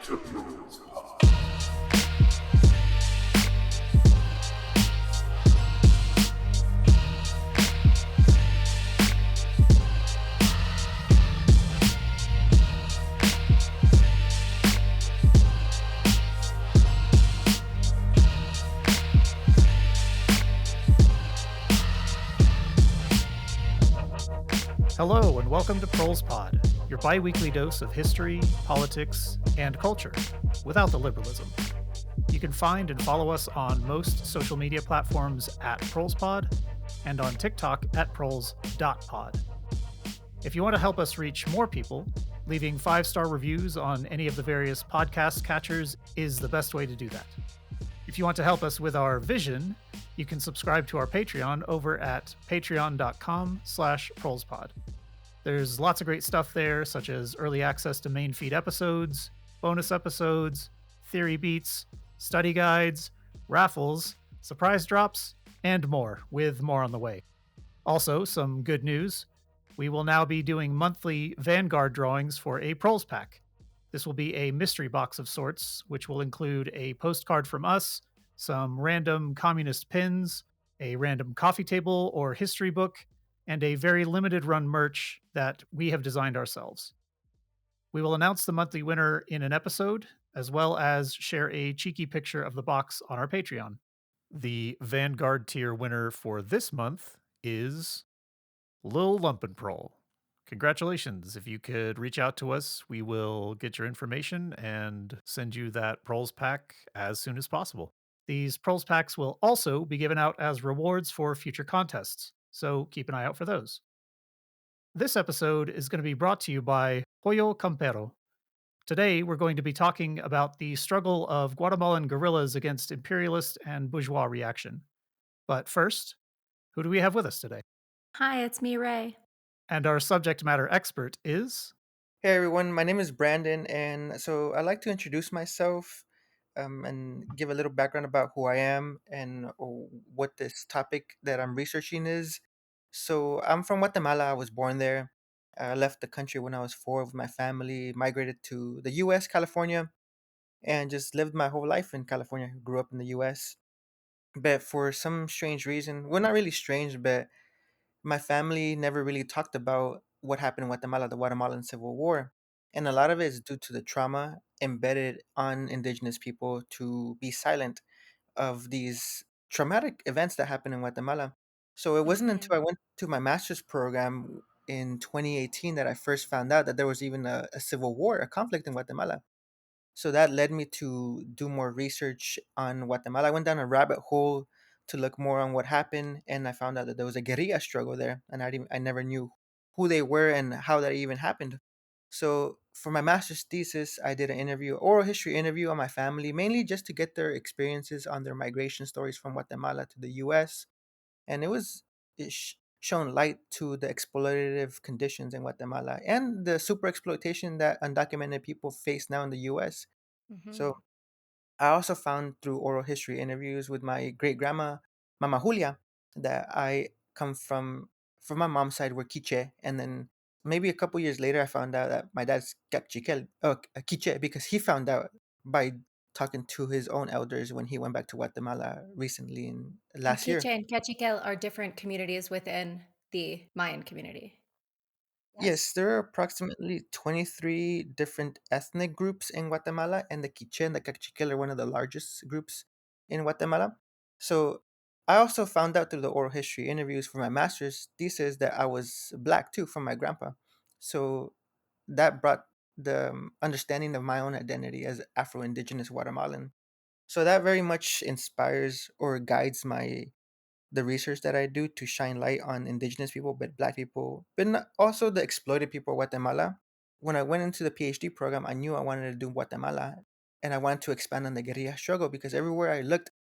to ProlesPod. Hello, and welcome to ProlesPod, your bi-weekly dose of history, politics, and culture, without the liberalism. You can find and follow us on most social media platforms at ProlesPod and on TikTok at proles.pod. If you want to help us reach more people, leaving 5-star reviews on any of the various podcast catchers is the best way to do that. If you want to help us with our vision, you can subscribe to our Patreon over at patreon.com/ProlesPod. There's lots of great stuff there, such as early access to main feed episodes, bonus episodes, theory beats, study guides, raffles, surprise drops, and more, with more on the way. Also, some good news. We will now be doing monthly Vanguard drawings for a Proles pack. This will be a mystery box of sorts, which will include a postcard from us, some random communist pins, a random coffee table or history book, and a very limited run merch that we have designed ourselves. We will announce the monthly winner in an episode, as well as share a cheeky picture of the box on our Patreon. The Vanguard tier winner for this month is Lil Lumpenprol. Congratulations. If you could reach out to us, we will get your information and send you that Proles pack as soon as possible. These Proles packs will also be given out as rewards for future contests, so keep an eye out for those. This episode is going to be brought to you by Pollo Campero. Today, we're going to be talking about the struggle of Guatemalan guerrillas against imperialist and bourgeois reaction. But first, who do we have with us today? Hi, it's me, Ray. And our subject matter expert is... Hey everyone, my name is Brandon, and so I'd like to introduce myself and give a little background about who I am and what this topic that I'm researching is. So I'm from Guatemala. I was born there. I left the country when I was 4 with my family, migrated to the U.S., California, and just lived my whole life in California. Grew up in the U.S. But for some strange reason, well, not really strange, but my family never really talked about what happened in Guatemala, the Guatemalan Civil War. And a lot of it is due to the trauma embedded on indigenous people to be silent of these traumatic events that happened in Guatemala. So it wasn't until I went to my master's program in 2018 that I first found out that there was even a civil war, a conflict in Guatemala. So that led me to do more research on Guatemala. I went down a rabbit hole to look more on what happened, and I found out that there was a guerrilla struggle there, and I never knew who they were and how that even happened. So for my master's thesis, I did an interview, oral history interview on my family, mainly just to get their experiences on their migration stories from Guatemala to the U.S. And it shown light to the exploitative conditions in Guatemala and the super exploitation that undocumented people face now in the U.S. So I also found through oral history interviews with my great grandma, Mama Julia, that I come from my mom's side were Quiche, and then maybe a couple years later I found out that my dad's Quiche because he found out by talking to his own elders when he went back to Guatemala recently in And last Quiche year. and Cachiquel are different communities within the Mayan community. Yes. Yes, there are approximately 23 different ethnic groups in Guatemala, and the Quiche and the Cachiquel are one of the largest groups in Guatemala. So I also found out through the oral history interviews for my master's thesis that I was black too from my grandpa. So that brought the understanding of my own identity as Afro-Indigenous Guatemalan. So that very much inspires or guides the research that I do to shine light on indigenous people, but black people, but also the exploited people of Guatemala. When I went into the PhD program, I knew I wanted to do Guatemala and I wanted to expand on the guerrilla struggle because everywhere I looked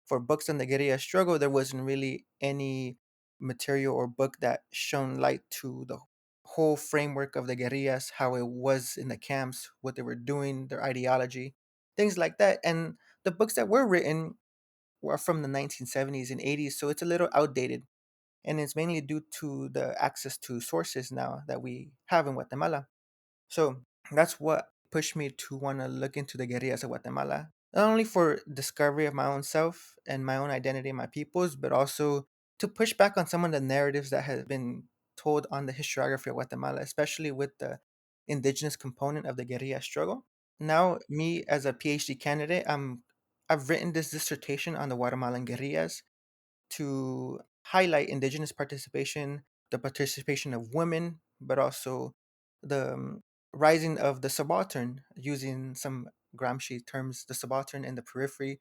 for books on the guerrilla struggle, there wasn't really any material or book that shone light to the whole framework of the guerrillas, how it was in the camps, what they were doing, their ideology, things like that. And the books that were written were from the 1970s and 80s, so it's a little outdated. And it's mainly due to the access to sources now that we have in Guatemala. So that's what pushed me to want to look into the guerrillas of Guatemala, not only for discovery of my own self and my own identity and my people's, but also to push back on some of the narratives that have been told on the historiography of Guatemala, especially with the indigenous component of the guerrilla struggle. Now, me as a PhD candidate, I've written this dissertation on the Guatemalan guerrillas to highlight indigenous participation, the participation of women, but also the rising of the subaltern, using some Gramsci terms, the subaltern and the periphery.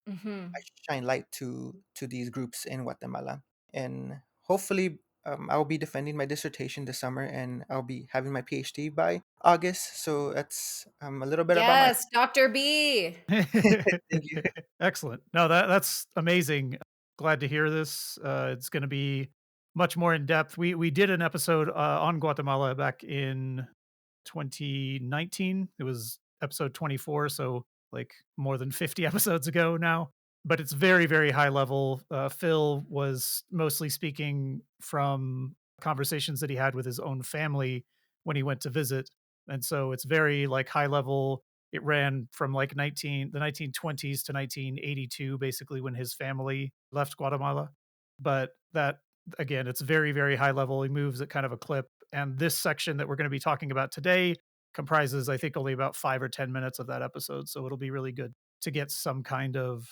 I Hmm. shine light to these groups in Guatemala, and hopefully, I'll be defending my dissertation this summer, and I'll be having my PhD by August. So that's a little bit about my. Yes, Dr. B. Thank you. Excellent. No, that's amazing. Glad to hear this. It's going to be much more in depth. We did an episode on Guatemala back in 2019. It was episode 24, so like more than 50 episodes ago now. But it's very, very high level. Phil was mostly speaking from conversations that he had with his own family when he went to visit, and so it's very like high level. It ran from like 1920s to 1982, basically when his family left Guatemala. But that again, it's very, very high level. He moves at kind of a clip, and this section that we're going to be talking about today comprises, I think, only about 5 or 10 minutes of that episode. So it'll be really good to get some kind of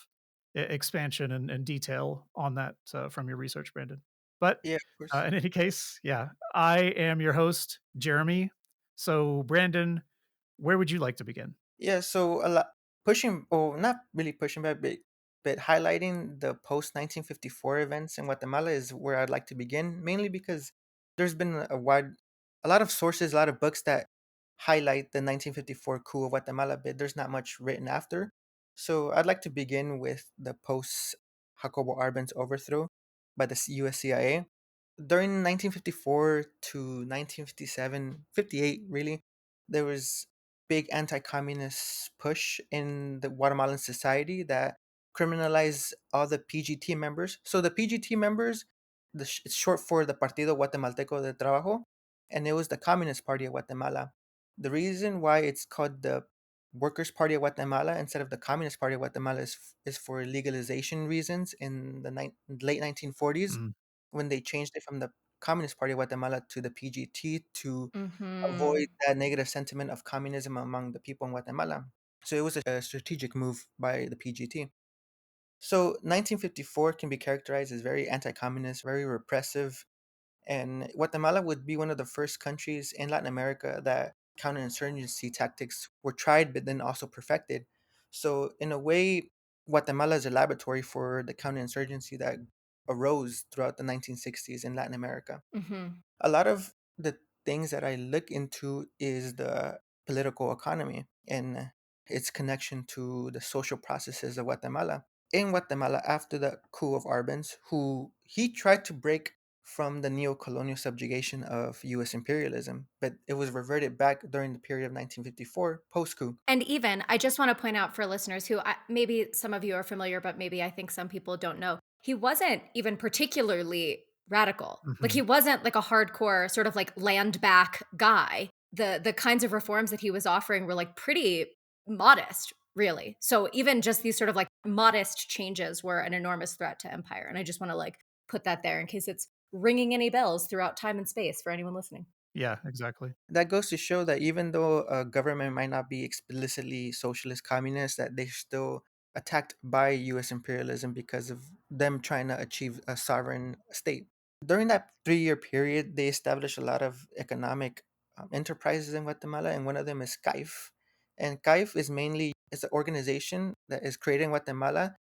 expansion and detail on that from your research, Brandon. But Yeah, of course. in any case, yeah, I am your host, Jeremy. So, Brandon, where would you like to begin? Yeah, so a lot pushing, or not really pushing back, but highlighting the post 1954 events in Guatemala is where I'd like to begin. Mainly because there's been a lot of sources, a lot of books that highlight the 1954 coup of Guatemala, but there's not much written after. So I'd like to begin with the post Jacobo Arbenz overthrow by the U.S. CIA. During 1954 to 1957, 58 really, there was big anti-communist push in the Guatemalan society that criminalized all the PGT members. So the PGT members, it's short for the Partido Guatemalteco de Trabajo, and it was the Communist Party of Guatemala. The reason why it's called the Workers' Party of Guatemala instead of the Communist Party of Guatemala is for legalization reasons in the late 1940s, Mm, when they changed it from the Communist Party of Guatemala to the PGT to avoid Hmm. that negative sentiment of communism among the people in Guatemala. So it was a strategic move by the PGT. So 1954 can be characterized as very anti-communist, very repressive, and Guatemala would be one of the first countries in Latin America that counterinsurgency tactics were tried but then also perfected. So in a way, Guatemala is a laboratory for the counterinsurgency that arose throughout the 1960s in Latin America. Hmm. A lot of the things that I look into is the political economy and its connection to the social processes of Guatemala. In Guatemala, after the coup of Arbenz, who he tried to break from the neo-colonial subjugation of U.S. imperialism, but it was reverted back during the period of 1954 post-coup. And even, I just want to point out for listeners who maybe some of you are familiar, but maybe I think some people don't know, he wasn't even particularly radical. Like mhm. he wasn't like a hardcore sort of like land back guy. The kinds of reforms that he was offering were like pretty modest, really. So even just these sort of like modest changes were an enormous threat to empire. And I just want to like put that there in case it's ringing any bells throughout time and space for anyone listening. Yeah, exactly. That goes to show that even though a government might not be explicitly socialist communist, that they're still attacked by U.S. imperialism because of them trying to achieve a sovereign state. During that 3 year period, they established a lot of economic enterprises in Guatemala, and one of them is CAIF. And CAIF is mainly is an organization that is created in Guatemala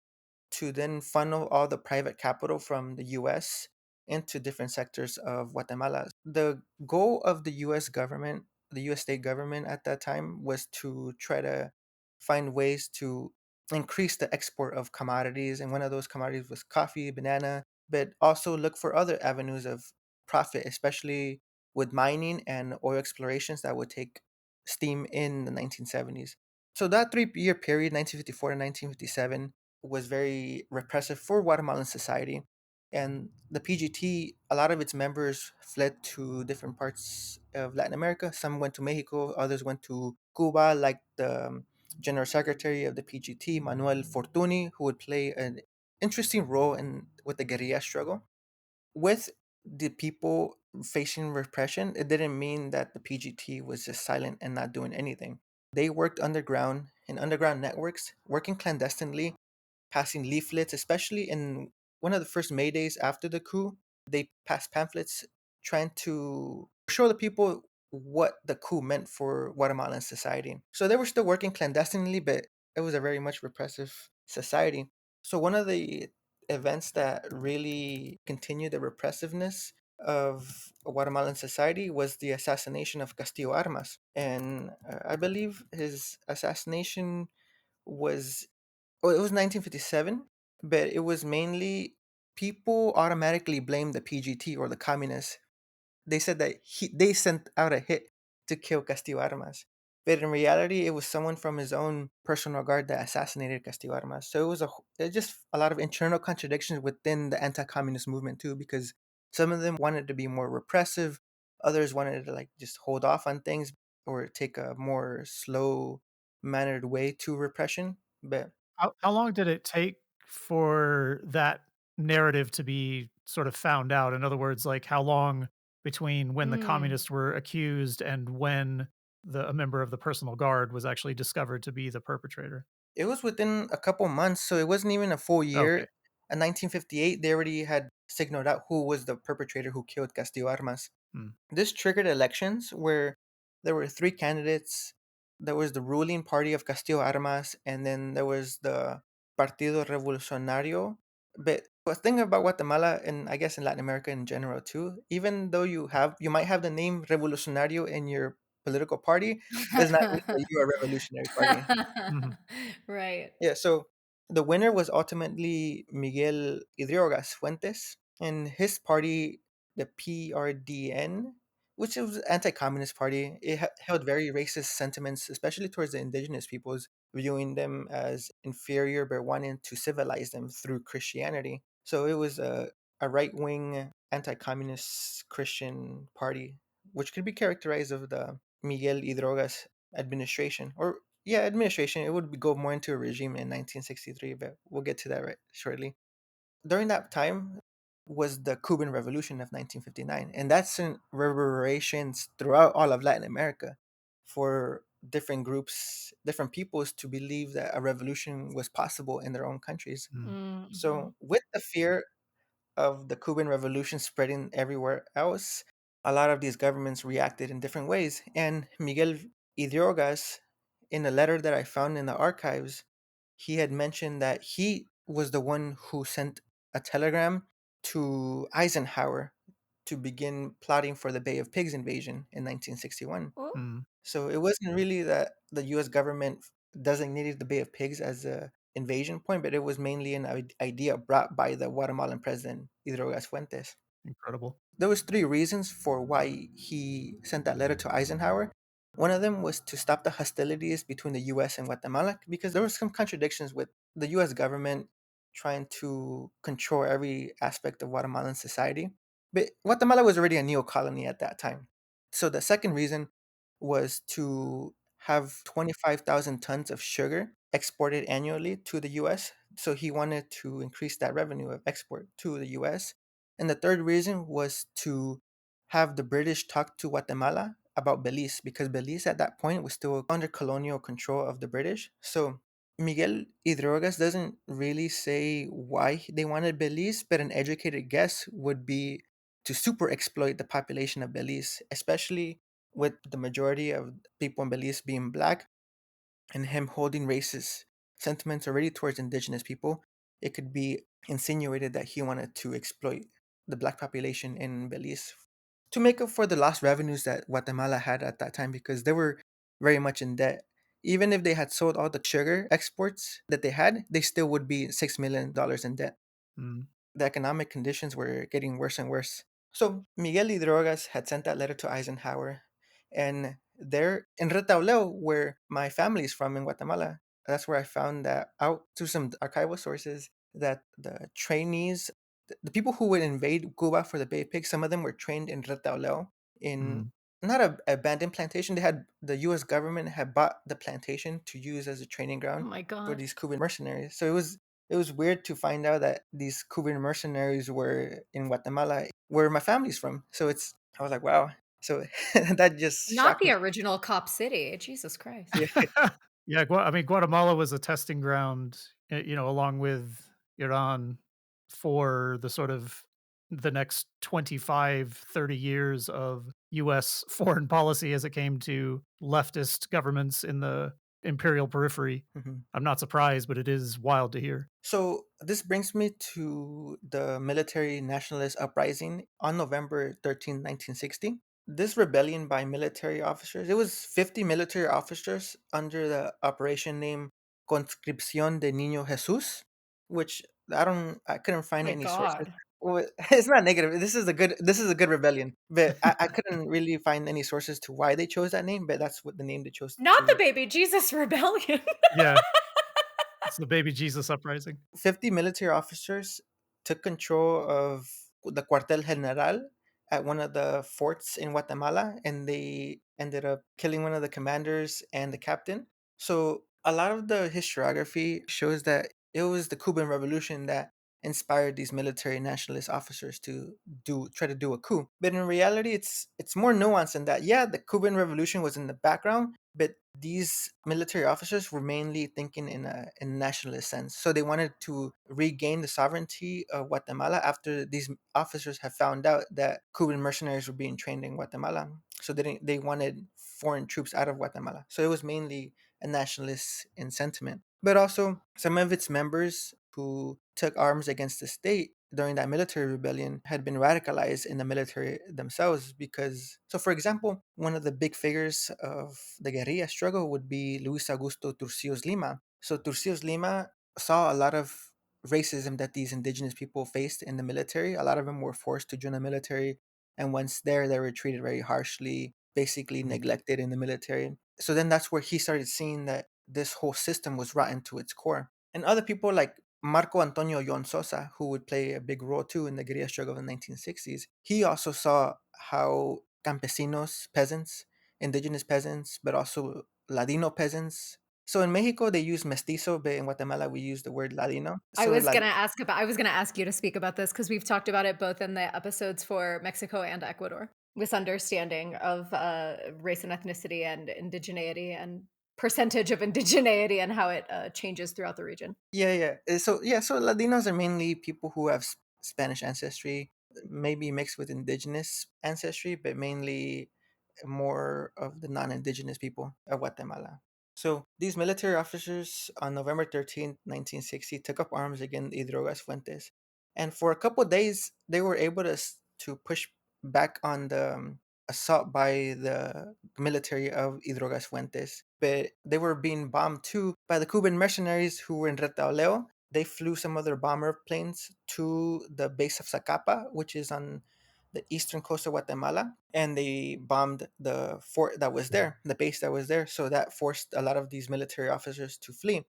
to then funnel all the private capital from the US into different sectors of Guatemala. The goal of the US government, the US state government at that time, was to try to find ways to increase the export of commodities. And one of those commodities was coffee, banana, but also look for other avenues of profit, especially with mining and oil explorations that would take steam in the 1970s. So that 3 year period, 1954 to 1957, was very repressive for Guatemalan society. And the PGT, a lot of its members fled to different parts of Latin America. Some went to Mexico, others went to Cuba, like the General Secretary of the PGT, Manuel Fortuny, who would play an interesting role in with the guerrilla struggle. With the people facing repression, it didn't mean that the PGT was just silent and not doing anything. They worked underground in underground networks, working clandestinely, passing leaflets, especially in one of the first May days after the coup. They passed pamphlets trying to show the people what the coup meant for Guatemalan society. So they were still working clandestinely, but it was a very much repressive society. So one of the events that really continued the repressiveness of Guatemalan society was the assassination of Castillo Armas. And I believe his assassination was, well, it was 1957, but it was mainly people automatically blamed the PGT or the communists. They said that they sent out a hit to kill Castillo Armas. But in reality, it was someone from his own personal guard that assassinated Castillo Armas. So it just a lot of internal contradictions within the anti-communist movement too, because some of them wanted to be more repressive, others wanted to like just hold off on things or take a more slow mannered way to repression. But How long did it take for that narrative to be sort of found out? In other words, like, how long between when the Mm. communists were accused and when a member of the personal guard was actually discovered to be the perpetrator? it was within a couple months, so it wasn't even a full Okay. year. In 1958, they already had signaled out who was the perpetrator who killed Castillo Armas. Hmm. This triggered elections where there were three candidates. There was the ruling party of Castillo Armas, and then there was the Partido Revolucionario. But the thing about Guatemala, and I guess in Latin America in general too, even though you might have the name Revolucionario in your political party, does not mean that you are a revolutionary party. Mhm. Right. Yeah, so the winner was ultimately Miguel Hidrogas Fuentes, and his party, the PRDN, which was an anti-communist party. It held very racist sentiments, especially towards the indigenous peoples, viewing them as inferior but wanting to civilize them through Christianity. So it was a right-wing anti-communist Christian party, which could be characterized of the Miguel Hidrogas administration, or yeah, administration. It would go more into a regime in 1963, but we'll get to that right shortly. During that time was the Cuban Revolution of 1959, and that sent reverberations throughout all of Latin America for different groups, different peoples to believe that a revolution was possible in their own countries. Mm. Mhm. So, with the fear of the Cuban Revolution spreading everywhere else, a lot of these governments reacted in different ways. And Miguel Hidrogas, in a letter that I found in the archives, he had mentioned that he was the one who sent a telegram to Eisenhower to begin plotting for the Bay of Pigs invasion in 1961. Oh. Mm. So it wasn't really that the U.S. government designated the Bay of Pigs as a invasion point, but it was mainly an idea brought by the Guatemalan president Hidrogas Fuentes. Incredible. There was three reasons for why he sent that letter to Eisenhower. One of them was to stop the hostilities between the U.S. and Guatemala because there were some contradictions with the U.S. government trying to control every aspect of Guatemalan society. But Guatemala was already a neo colony at that time. So the second reason was to have 25,000 tons of sugar exported annually to the US. So he wanted to increase that revenue of export to the US. And the third reason was to have the British talk to Guatemala about Belize because Belize at that point was still under colonial control of the British. So Miguel Hidrogas doesn't really say why they wanted Belize, but an educated guess would be to super exploit the population of Belize, especially with the majority of people in Belize being black and him holding racist sentiments already towards indigenous people. It could be insinuated that he wanted to exploit the black population in Belize to make up for the lost revenues that Guatemala had at that time because they were very much in debt. Even if they had sold all the sugar exports that they had, they still would be $6 million in debt. Mm. The economic conditions were getting worse and worse. So Miguel Hidrogas had sent that letter to Eisenhower, and there in Retauleo, where my family is from in Guatemala, that's where I found that out through some archival sources that the trainees, the people who would invade Cuba for the Bay of Pigs, some of them were trained in Retauleo in Mm. not a abandoned plantation. They had the U.S. government had bought the plantation to use as a training Oh ground my for God. these Cuban mercenaries. So it was weird to find out that these Cuban mercenaries were in Guatemala, where my family's from. So I was like, wow. So that just Not shocked the me. original Cop City. Jesus Christ. Yeah. Yeah, I mean, Guatemala was a testing ground, along with Iran for the sort of the next 25, 30 years of US foreign policy as it came to leftist governments in the imperial periphery. Mhm. I'm not surprised, but it is wild to hear. So this brings me to the military nationalist uprising on November 13th, 1960. This rebellion by military officers, it was 50 military officers under the operation name Conscripción de Niño Jesús, which I couldn't find My any sources. God. Well, it's not negative. This is a good rebellion, but I couldn't really find any sources to why they chose that name. But that's what the name they chose Not the to. Baby Jesus Rebellion. Yeah, it's the baby Jesus uprising. 50 military officers took control of the Cuartel General at one of the forts in Guatemala, and they ended up killing one of the commanders and the captain. So, a lot of the historiography shows that it was the Cuban Revolution that inspired these military nationalist officers to try to do a coup. But in reality, it's more nuanced than that. Yeah, the Cuban Revolution was in the background, but these military officers were mainly thinking in a nationalist sense. So they wanted to regain the sovereignty of Guatemala after these officers had found out that Cuban mercenaries were being trained in Guatemala. So they wanted foreign troops out of Guatemala. So it was mainly a nationalist in sentiment. But also, some of its members who took arms against the state during that military rebellion had been radicalized in the military themselves because, so for example, one of the big figures of the guerrilla struggle would be Luis Augusto Turcios Lima. So Turcios Lima saw a lot of racism that these indigenous people faced in the military. A lot of them were forced to join the military, and once there, they were treated very harshly, basically neglected in the military. So then that's where he started seeing that this whole system was rotten to its core. And other people like Marco Antonio Yon Sosa, who would play a big role too in the guerrilla struggle of the 1960s, he also saw how campesinos, peasants, indigenous peasants, but also Ladino peasants. So in Mexico, they use mestizo, but in Guatemala, we use the word Ladino. So I was gonna ask you to speak about this because we've talked about it both in the episodes for Mexico and Ecuador. This understanding of race and ethnicity and indigeneity and percentage of indigeneity and how it changes throughout the region. yeah, yeah. So Latinos are mainly people who have Spanish ancestry, maybe mixed with indigenous ancestry, but mainly more of the non-indigenous people of Guatemala. So these military officers on November 13th, 1960, took up arms against Hidrogas Fuentes, and for a couple of days they were able to push back on the assault by the military of Hidrogas Fuentes, but they were being bombed too by the Cuban mercenaries who were in Retauleo. They flew some of their bomber planes to the base of Zacapa, which is on the eastern coast of Guatemala, and they bombed the fort that was there, the base that was there. So that forced a lot of these military officers to flee.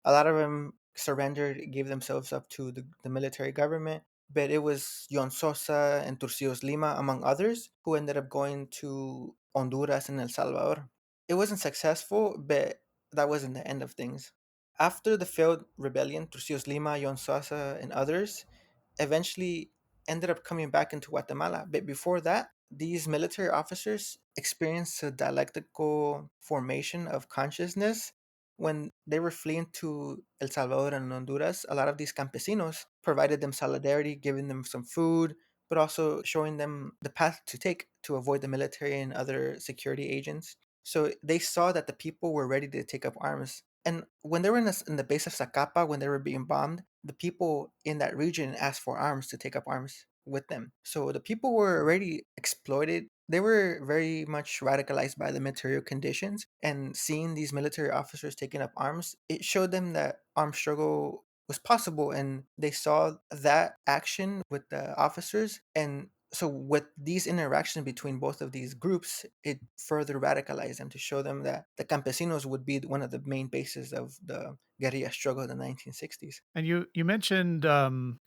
A lot of them surrendered, gave themselves up to the military government. But it was Yon Sosa and Turcios Lima, among others, who ended up going to Honduras and El Salvador. It wasn't successful, but that wasn't the end of things. After the failed rebellion, Turcios Lima, Yon Sosa, and others eventually ended up coming back into Guatemala. But before that, these military officers experienced a dialectical formation of consciousness when they were fleeing to El Salvador and Honduras. A lot of these campesinos provided them solidarity, giving them some food, but also showing them the path to take to avoid the military and other security agents. So they saw that the people were ready to take up arms. And when they were in the base of Zacapa, when they were being bombed, the people in that region asked for arms to take up arms with them. So the people were already exploited. They were very much radicalized by the material conditions, and seeing these military officers taking up arms, it showed them that armed struggle was possible, and they saw that action with the officers. And so with these interactions between both of these groups, it further radicalized them to show them that the campesinos would be one of the main bases of the guerrilla struggle in the 1960s. And you mentioned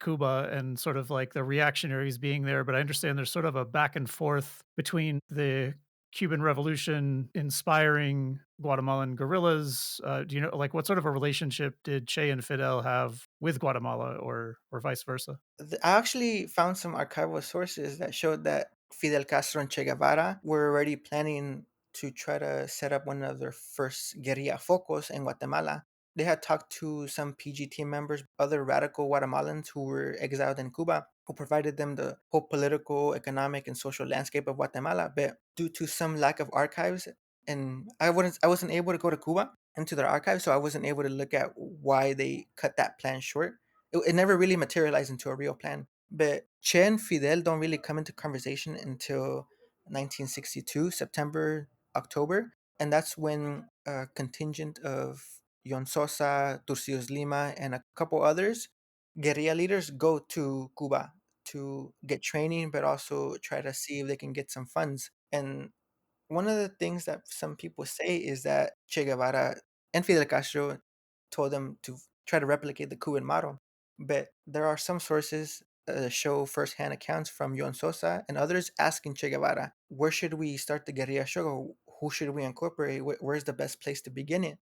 Cuba and sort of like the reactionaries being there, but I understand there's sort of a back and forth between the Cuban Revolution inspiring Guatemalan guerrillas? Do you know, like, what sort of a relationship did Che and Fidel have with Guatemala, or vice versa? I actually found some archival sources that showed that Fidel Castro and Che Guevara were already planning to try to set up one of their first guerrilla focos in Guatemala. They had talked to some PGT members, other radical Guatemalans who were exiled in Cuba, who provided them the whole political, economic, and social landscape of Guatemala. But due to some lack of archives, and I wasn't able to go to Cuba into their archives, so I wasn't able to look at why they cut that plan short. It never really materialized into a real plan. But Che and Fidel don't really come into conversation until 1962, September, October. And that's when a contingent of Yon Sosa, Turcios Lima, and a couple others, guerrilla leaders, go to Cuba to get training, but also try to see if they can get some funds. And one of the things that some people say is that Che Guevara and Fidel Castro told them to try to replicate the Cuban model. But there are some sources that show firsthand accounts from Yon Sosa and others asking Che Guevara, where should we start the guerrilla struggle? Who should we incorporate? Where's the best place to begin it?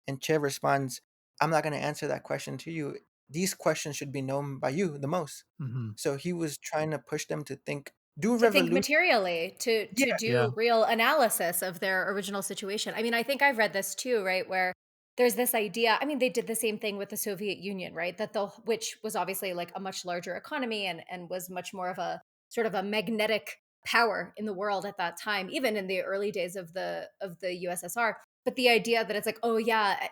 And Che responds, I'm not going to answer that question to you. These questions should be known by you the most. Hmm. So he was trying to push them to think, do To think revolution. materially, to Yeah. Yeah. do real analysis of their original situation. I mean, I think I've read this too, right? Where there's this idea. I mean, they did the same thing with the Soviet Union, right? That the which was obviously like a much larger economy and was much more of a sort of a magnetic power in the world at that time, even in the early days of the USSR. But the idea that it's like, oh yeah,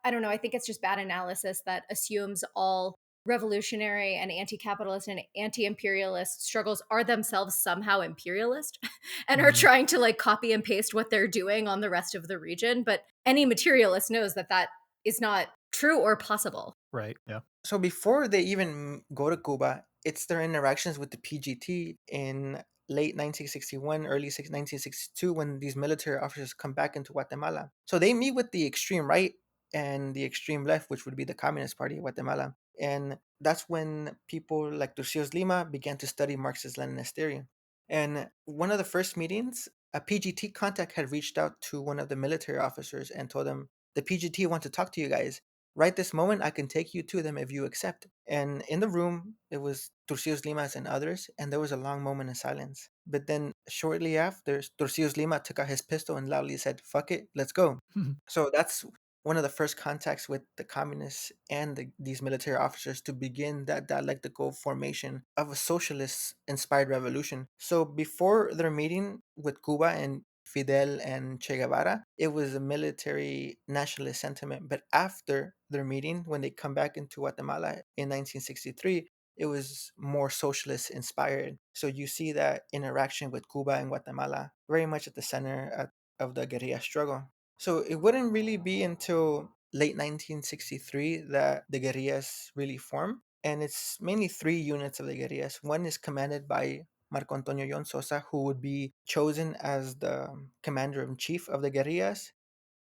I don't know. I think it's just bad analysis that assumes all revolutionary and anti-capitalist and anti-imperialist struggles are themselves somehow imperialist and are Hmm. trying to like copy and paste what they're doing on the rest of the region, but any materialist knows that that is not true or possible. Right. Yeah. So before they even go to Cuba, it's their interactions with the PGT in late 1961, early 1962, when these military officers come back into Guatemala. So they meet with the extreme right and the extreme left, which would be the Communist Party of Guatemala. And that's when people like Turcios Lima began to study Marxist Leninist theory. And one of the first meetings, a PGT contact had reached out to one of the military officers and told them, the PGT want to talk to you guys. Right this moment, I can take you to them if you accept. And in the room, it was Turcios Limas and others, and there was a long moment of silence. But then shortly after, Turcios Lima took out his pistol and loudly said, fuck it, let's go. So that's one of the first contacts with the communists and these military officers to begin that dialectical formation of a socialist inspired revolution. So before their meeting with Cuba and Fidel and Che Guevara, it was a military nationalist sentiment. But after their meeting, when they come back into Guatemala in 1963, it was more socialist inspired. So you see that interaction with Cuba and Guatemala very much at the center of the guerrilla struggle. So it wouldn't really be until late 1963 that the guerrillas really form. And it's mainly three units of the guerrillas. One is commanded by Marco Antonio Yon Sosa, who would be chosen as the commander in chief of the guerrillas.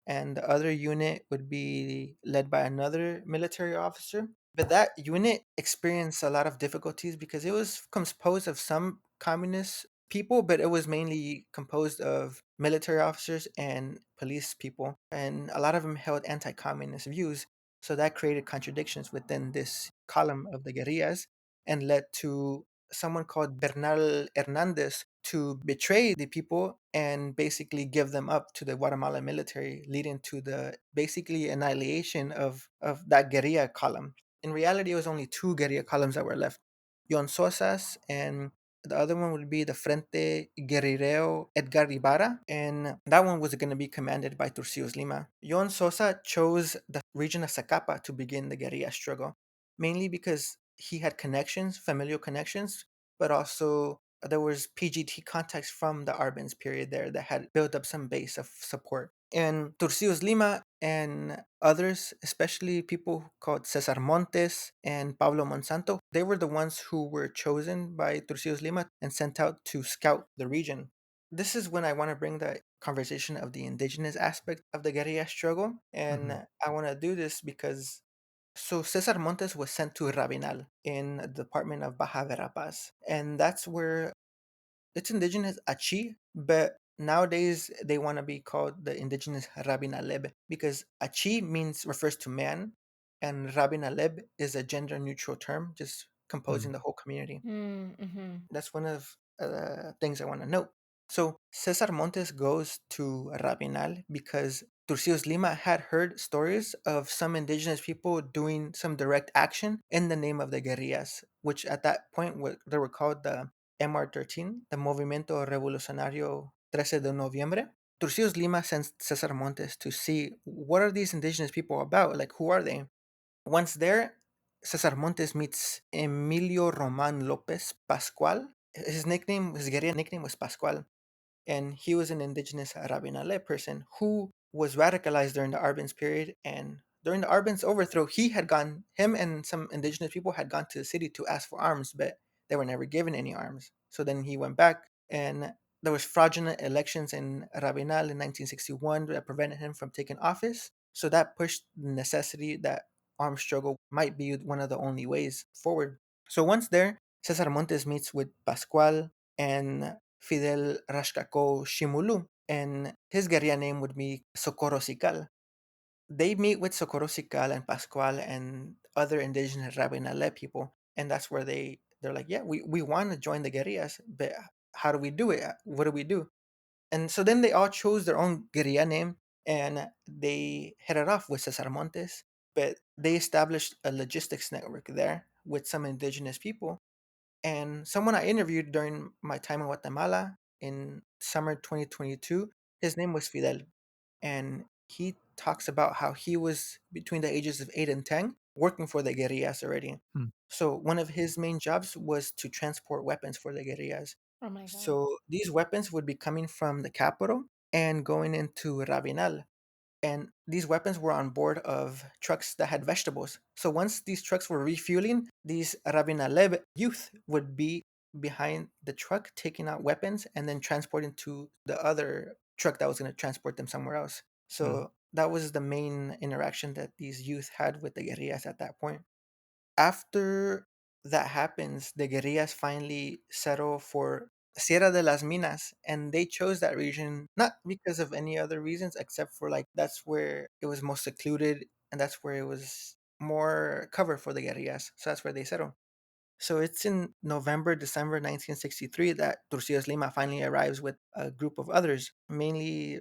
And the other unit would be led by another military officer. But that unit experienced a lot of difficulties because it was composed of some communist people, but it was mainly composed of military officers and police people. And a lot of them held anti communist views. So that created contradictions within this column of the guerrillas and led to someone called Bernal Hernandez to betray the people and basically give them up to the Guatemalan military, leading to the basically annihilation of that guerrilla column. In reality, it was only two guerrilla columns that were left, Yon Sosas, and the other one would be the Frente Guerrillero Edgar Ibarra, and that one was going to be commanded by Turcios Lima. Yon Sosa chose the region of Zacapa to begin the guerrilla struggle, mainly because he had connections, familial connections, but also there was PGT contacts from the Arbenz period there that had built up some base of support. And Turcios Lima and others, especially people called Cesar Montes and Pablo Monsanto, they were the ones who were chosen by Turcios Lima and sent out to scout the region. This is when I want to bring the conversation of the indigenous aspect of the guerrilla struggle. Hmm. And I want to do this because Cesar Montes was sent to Rabinal in the department of Baja Verapaz. And that's where it's indigenous Achi, but Nowadays, they want to be called the indigenous Rabinaleb because Achi refers to man, and Rabinaleb is a gender neutral term, just composing Hmm. the whole community. Mm-hmm. That's one of things I want to note. So Cesar Montes goes to Rabinal because Turcios Lima had heard stories of some indigenous people doing some direct action in the name of the guerrillas, which at that point they were called the MR13, the Movimiento Revolucionario 13 de Noviembre. Turcios Lima sends Cesar Montes to see what are these indigenous people about, like who are they? Once there, Cesar Montes meets Emilio Roman Lopez Pascual. His guerrilla nickname was Pascual, and he was an indigenous Rabinale person who was radicalized during the Arbenz period. And during the Arbenz overthrow, him and some indigenous people had gone to the city to ask for arms, but they were never given any arms. So then he went back, and there was fraudulent elections in Rabinal in 1961 that prevented him from taking office. So that pushed the necessity that armed struggle might be one of the only ways forward. So once there, Cesar Montes meets with Pascual and Fidel Rashkako Shimulu, and his guerrilla name would be Socorro Sical. They meet with Socorro Sical and Pascual and other indigenous Rabinale people, and that's where they're like, yeah, we want to join the guerrillas, but how do we do it? What do we do? And so then they all chose their own guerrilla name, and they headed off with Cesar Montes, but they established a logistics network there with some indigenous people. And someone I interviewed during my time in Guatemala in summer 2022, his name was Fidel. And he talks about how he was between the ages of 8 and 10 working for the guerrillas already. Hmm. So one of his main jobs was to transport weapons for the guerrillas. Oh my God. So these weapons would be coming from the capital and going into Rabinal, and these weapons were on board of trucks that had vegetables. So once these trucks were refueling, these Rabinaleb youth would be behind the truck taking out weapons and then transporting to the other truck that was going to transport them somewhere else. Hmm. So that was the main interaction that these youth had with the guerrillas at that point. After that happens, the guerrillas finally settle for Sierra de las Minas, and they chose that region not because of any other reasons except for like that's where it was most secluded and that's where it was more cover for the guerrillas. So that's where they settle. So it's in November, December 1963 that Turcios Lima finally arrives with a group of others, mainly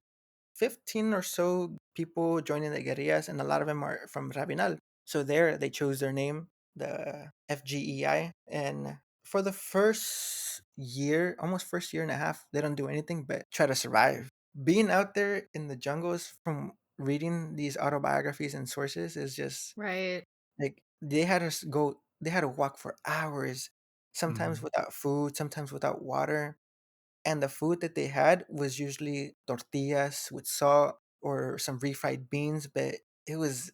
15 or so people joining the guerrillas, and a lot of them are from Rabinal. So there they chose their name, the FGEI. And for the first year, almost first year and a half, they don't do anything but try to survive. Being out there in the jungles from reading these autobiographies and sources is just Right. like they had to walk for hours, sometimes Hmm. without food, sometimes without water, and the food that they had was usually tortillas with salt or some refried beans, but it was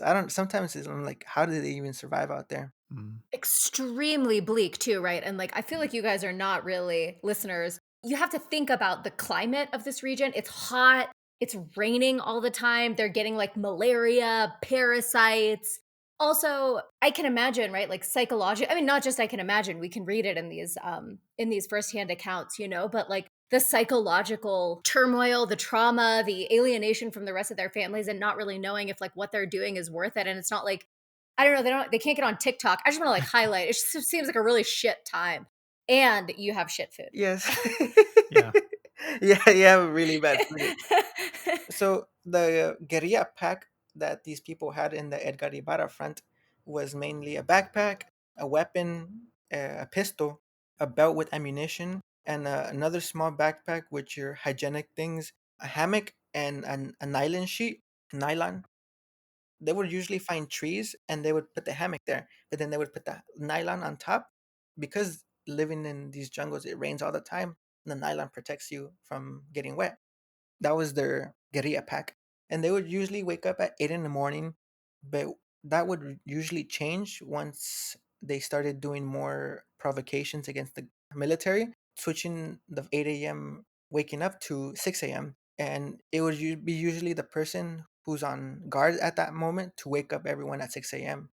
I don't sometimes I'm like, how did they even survive out there? Hmm. Extremely bleak too, right? And like I feel like you guys are not really listeners. You have to think about the climate of this region. It's hot, it's raining all the time. They're getting like malaria, parasites. Also, I can imagine, right? Like psychological, I mean, not just I can imagine, we can read it in these firsthand accounts, you know, but like the psychological turmoil, the trauma, the alienation from the rest of their families and not really knowing if like what they're doing is worth it. And it's not like I don't know. They can't get on TikTok. I just want to like highlight. It just seems like a really shit time, and you have shit food. Yes. Yeah. Yeah, yeah, really bad food. So the guerrilla pack that these people had in the Edgar Ibarra front was mainly a backpack, a weapon, a pistol, a belt with ammunition, and another small backpack with your hygienic things, a hammock, and a nylon sheet. Nylon. They would usually find trees and they would put the hammock there, but then they would put the nylon on top because living in these jungles, it rains all the time. The nylon protects you from getting wet. That was their guerrilla pack. And they would usually wake up at 8 in the morning, but that would usually change once they started doing more provocations against the military, switching the 8 a.m. waking up to 6 a.m. And it would be usually the person who's on guard at that moment to wake up everyone at 6 a.m.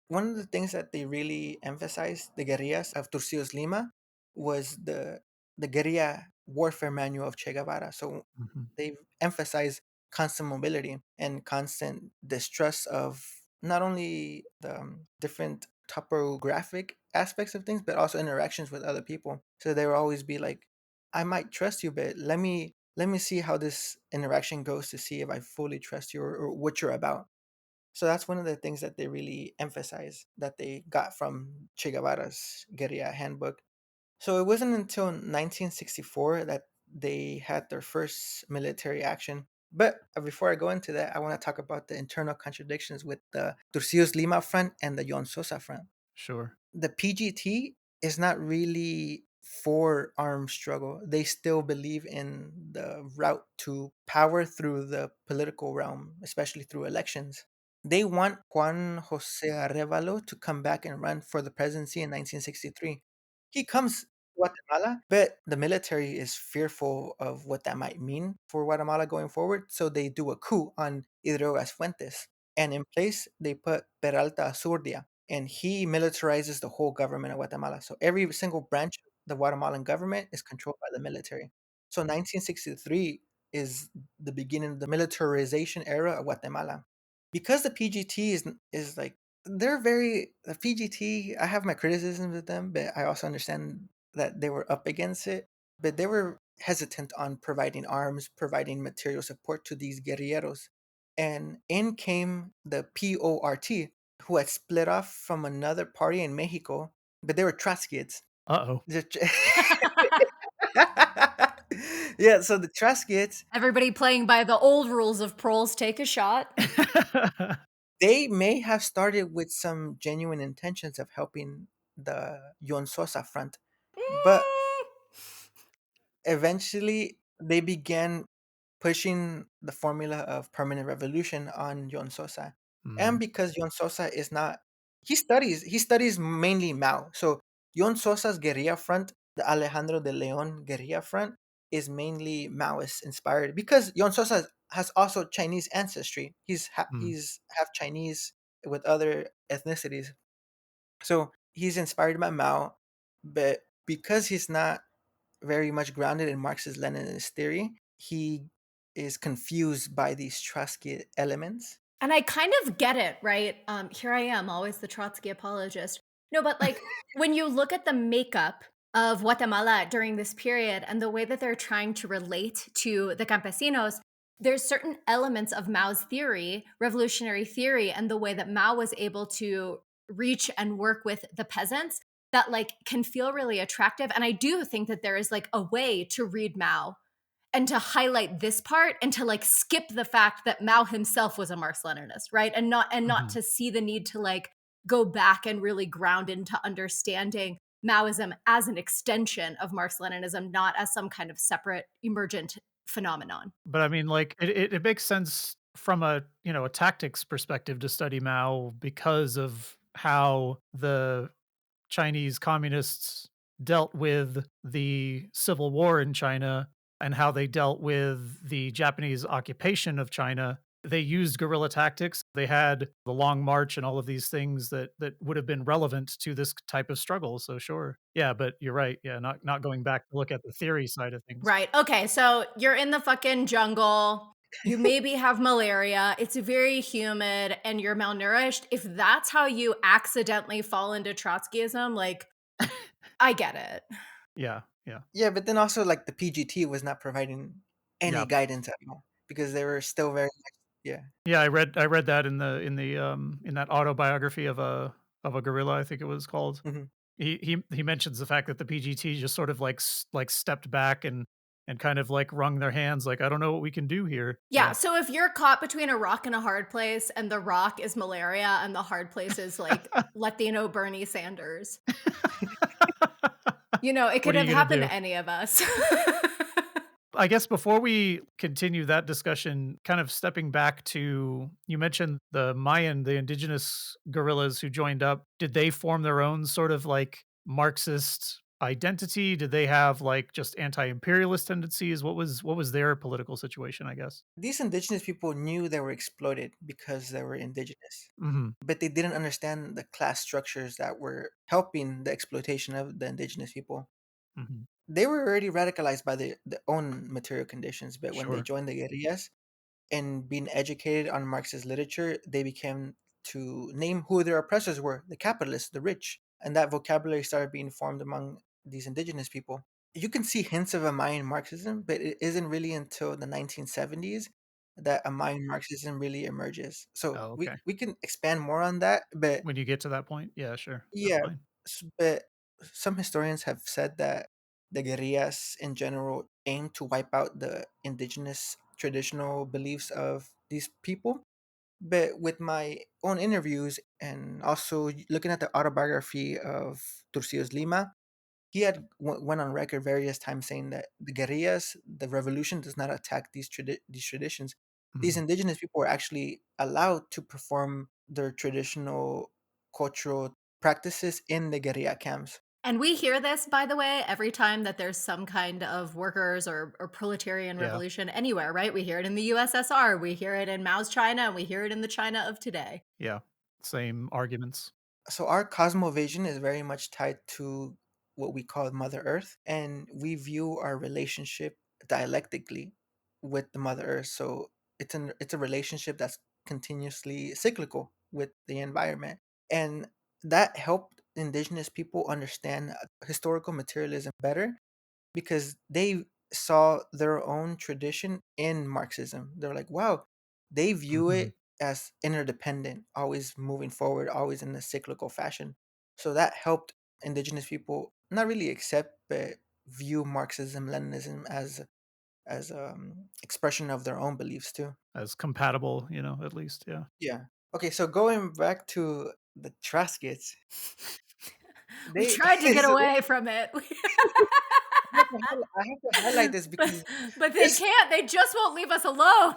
One of the things that they really emphasized, the guerrillas of Turcios Lima, was the guerrilla warfare manual of Che Guevara. So Mhm. they've emphasized constant mobility and constant distrust of not only the different topographic aspects of things, but also interactions with other people. So they will always be like, I might trust you, but let me see how this interaction goes to see if I fully trust you, or what you're about. So that's one of the things that they really emphasize that they got from Che Guevara's Guerrilla Handbook. So it wasn't until 1964 that they had their first military action. But before I go into that, I want to talk about the internal contradictions with the Turcios Lima front and the Yon Sosa front. Sure. The PGT is not really for armed struggle. They still believe in the route to power through the political realm, especially through elections. They want Juan Jose Arevalo to come back and run for the presidency in 1963. He comes to Guatemala, but the military is fearful of what that might mean for Guatemala going forward. So they do a coup on Hidrogas Fuentes. And in place, they put Peralta Azurdia, and he militarizes the whole government of Guatemala. So every single branch of the Guatemalan government is controlled by the military. So 1963 is the beginning of the militarization era of Guatemala. Because the PGT is like, they're very, the PGT, I have my criticisms with them, but I also understand that they were up against it. But they were hesitant on providing arms, providing material support to these guerrilleros. And in came the PORT, who had split off from another party in Mexico, but they were Trotskyites. Uh Yeah, so the Trotskyites, Everybody playing by the old rules of proles take a shot. oh. they may have started with some genuine intentions of helping the Yon Sosa front, but Mm. eventually they began pushing the formula of permanent revolution on Yon Sosa. And Mm, because Yon Sosa is not, he studies mainly Mao. So Yon Sosa's guerrilla front, the Alejandro de Leon guerrilla front, is mainly Maoist inspired because Yon Sosa has also Chinese ancestry. mm. He's half Chinese with other ethnicities. So he's inspired by Mao, but because he's not very much grounded in Marxist Leninist theory, he is confused by these Trotsky elements. And I kind of get it, right? Here I am, always the Trotsky apologist. No, but like when you look at the makeup of Guatemala during this period and the way that they're trying to relate to the campesinos, there's certain elements of Mao's theory, revolutionary theory, and the way that Mao was able to reach and work with the peasants that like can feel really attractive. And I do think that there is like a way to read Mao and to highlight this part and to like skip the fact that Mao himself was a Marx-Leninist, right? And not Mhm. to see the need to like go back and really ground into understanding Maoism as an extension of Marx-Leninism, not as some kind of separate emergent phenomenon. But I mean, like, it makes sense from a, a tactics perspective to study Mao because of how the Chinese communists dealt with the civil war in China and how they dealt with the Japanese occupation of China. They used guerrilla tactics. They had the long march and all of these things that would have been relevant to this type of struggle. So sure. Yeah, but you're right. Yeah, not going back to look at the theory side of things. Right. Okay. So you're in the fucking jungle. You maybe have malaria. It's very humid and you're malnourished. If that's how you accidentally fall into Trotskyism, like, I get it. Yeah, yeah. Yeah, but then also like the PGT was not providing any Yeah. guidance at all because they were still very much, yeah. Yeah, I read that in that autobiography of a gorilla, I think it was called. Mhm. He mentions the fact that the PGT just sort of like like stepped back and kind of like wrung their hands like, I don't know what we can do here. Yeah. Yeah. So if you're caught between a rock and a hard place, and the rock is malaria, and the hard place is like Latino Bernie Sanders, it What could are have you gonna happened do? to any of us. I guess before we continue that discussion, kind of stepping back to you mentioned the Mayan, the indigenous guerrillas who joined up. Did they form their own sort of like Marxist identity? Did they have like just anti-imperialist tendencies? What was their political situation, I guess? These indigenous people knew they were exploited because they were indigenous, Hmm. but they didn't understand the class structures that were helping the exploitation of the indigenous people. Hmm. they were already radicalized by their own material conditions, but when they Sure. joined the guerrillas and being educated on Marxist literature, they became to name who their oppressors were, the capitalists, the rich. And that vocabulary started being formed among these indigenous people. You can see hints of a Mayan Marxism, but it isn't really until the 1970s that a Mayan Marxism really emerges. So Oh, we, okay. we can expand more on that, but When you get to that point, yeah, sure. That's yeah, fine. but some historians have said that the guerrillas in general aim to wipe out the indigenous traditional beliefs of these people. But with my own interviews and also looking at the autobiography of Turcios Lima, he had went on record various times saying that the guerrillas, the revolution, does not attack these traditions. These Mhm. indigenous people were actually allowed to perform their traditional cultural practices in the guerrilla camps. And we hear this, by the way, every time that there's some kind of workers or proletarian Yeah, revolution anywhere, right? We hear it in the USSR, we hear it in Mao's China, and we hear it in the China of today. yeah. Same arguments. So our cosmovision is very much tied to what we call Mother Earth, and we view our relationship dialectically with the Mother Earth. So it's a relationship that's continuously cyclical with the environment, and that helped indigenous people understand historical materialism better because they saw their own tradition in Marxism. They're like, wow, they view Mhm. it as interdependent, always moving forward, always in a cyclical fashion. So that helped indigenous people not really accept, but view Marxism, Leninism as expression of their own beliefs too. As compatible, at least, yeah. Yeah. Okay, so going back to the Trotskytes, We they tried to get away from it. I have to highlight this because But they this can't. They just won't leave us alone.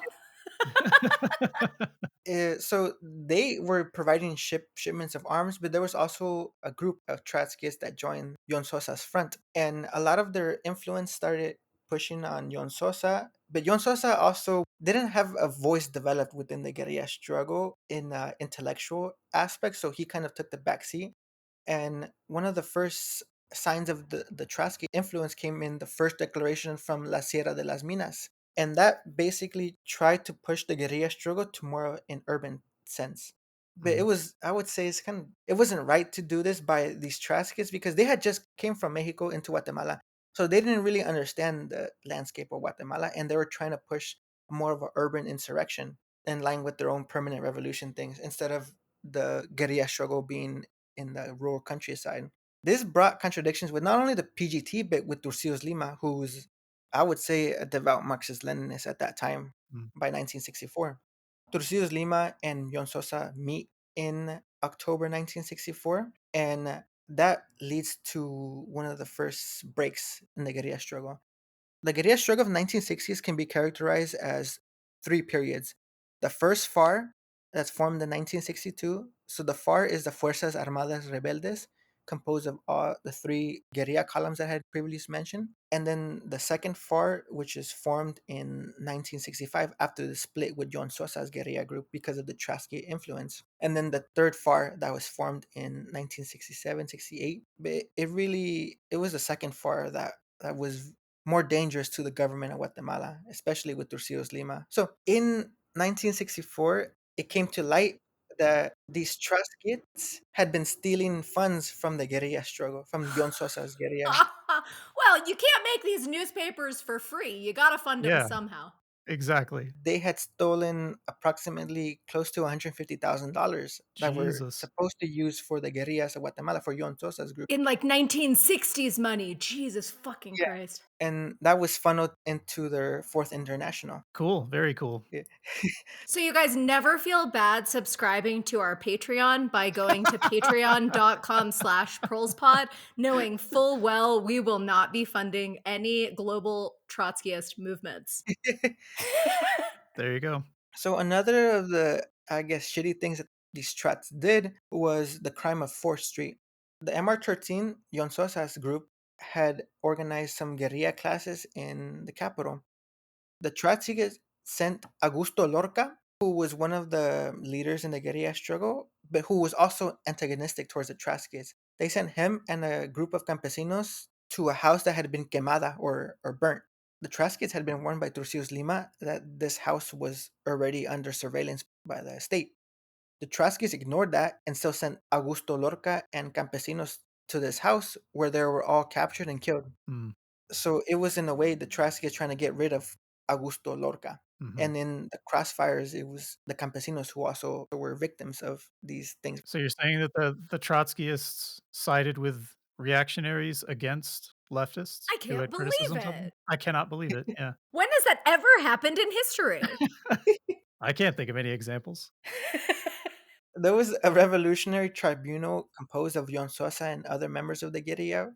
so they were providing shipments of arms, but there was also a group of Trotskyists that joined Yon Sosa's front, and a lot of their influence started pushing on Yon Sosa. But Yon Sosa also didn't have a voice developed within the guerrilla struggle in intellectual aspects, so he kind of took the backseat. And one of the first signs of the Trotsky influence came in the first declaration from La Sierra de las Minas. And that basically tried to push the guerrilla struggle to more of an urban sense. But it Mhm. was, I would say, it wasn't right to do this by these Trotskyists because they had just came from Mexico into Guatemala. So they didn't really understand the landscape of Guatemala and they were trying to push more of an urban insurrection in line with their own permanent revolution things instead of the guerrilla struggle being in the rural countryside. This brought contradictions with not only the PGT, but with Turcios Lima, who's, I would say, a devout Marxist Leninist at that time Mm. by 1964. Turcios Lima and Yon Sosa meet in October 1964, and that leads to one of the first breaks in the guerrilla struggle. The guerrilla struggle of the 1960s can be characterized as three periods. The first FAR, that's formed in 1962. So the FAR is the Fuerzas Armadas Rebeldes, composed of all the three guerrilla columns that I had previously mentioned. And then the second FAR, which is formed in 1965 after the split with John Sosa's guerrilla group because of the Trotsky influence. And then the third FAR that was formed in 1967, 68. But it was the second FAR that was more dangerous to the government of Guatemala, especially with Turcios Lima. So in 1964, it came to light that these Trotskyists had been stealing funds from the guerrilla struggle, from Yon Sosa's guerrilla. Well, you can't make these newspapers for free. You got to fund them Yeah, somehow. exactly. They had stolen approximately close to $150,000 that were Jesus. supposed to use for the guerrillas of Guatemala, for Yon Sosa's group. In like 1960s money. Jesus fucking Yeah. Christ. And that was funneled into their Fourth International. Cool, very cool. Yeah. So you guys never feel bad subscribing to our Patreon by going to patreon.com/ProlesPod, knowing full well we will not be funding any global Trotskyist movements. There you go. So another of the, I guess, shitty things that these Trats did was the crime of 4th Street. The MR13, Yon Sosa's group, had organized some guerrilla classes in the capital. The Trotskyists sent Augusto Lorca, who was one of the leaders in the guerrilla struggle, but who was also antagonistic towards the Trotskyists. They sent him and a group of campesinos to a house that had been quemada or burnt. The Trotskytes had been warned by Turcios Lima that this house was already under surveillance by the state. The Trotskytes ignored that and still sent Augusto Lorca and campesinos to this house where they were all captured and killed. Mm. So it was in a way the Trotskytes trying to get rid of Augusto Lorca. Hmm. And in the crossfires, it was the campesinos who also were victims of these things. So you're saying that the Trotskyists sided with reactionaries against leftists I who can't had believe criticisms of them? it. I cannot believe it. Yeah. When has that ever happened in history? I can't think of any examples. There was a revolutionary tribunal composed of Yon Sosa and other members of the Guerrilla,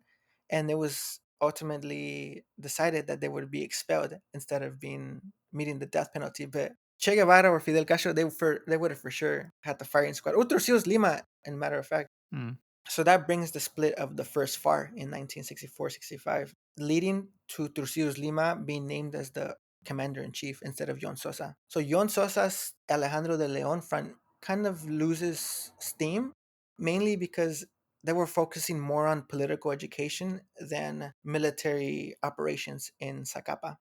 and it was ultimately decided that they would be expelled instead of being meeting the death penalty. But Che Guevara or Fidel Castro, they would have for sure had the firing squad. Turcios Lima, in matter of fact. Mm. So that brings the split of the first FAR in 1964-65, leading to Turcios Lima being named as the commander-in-chief instead of Yon Sosa. So Yon Sosa's Alejandro de Leon front kind of loses steam, mainly because they were focusing more on political education than military operations in Zacapa.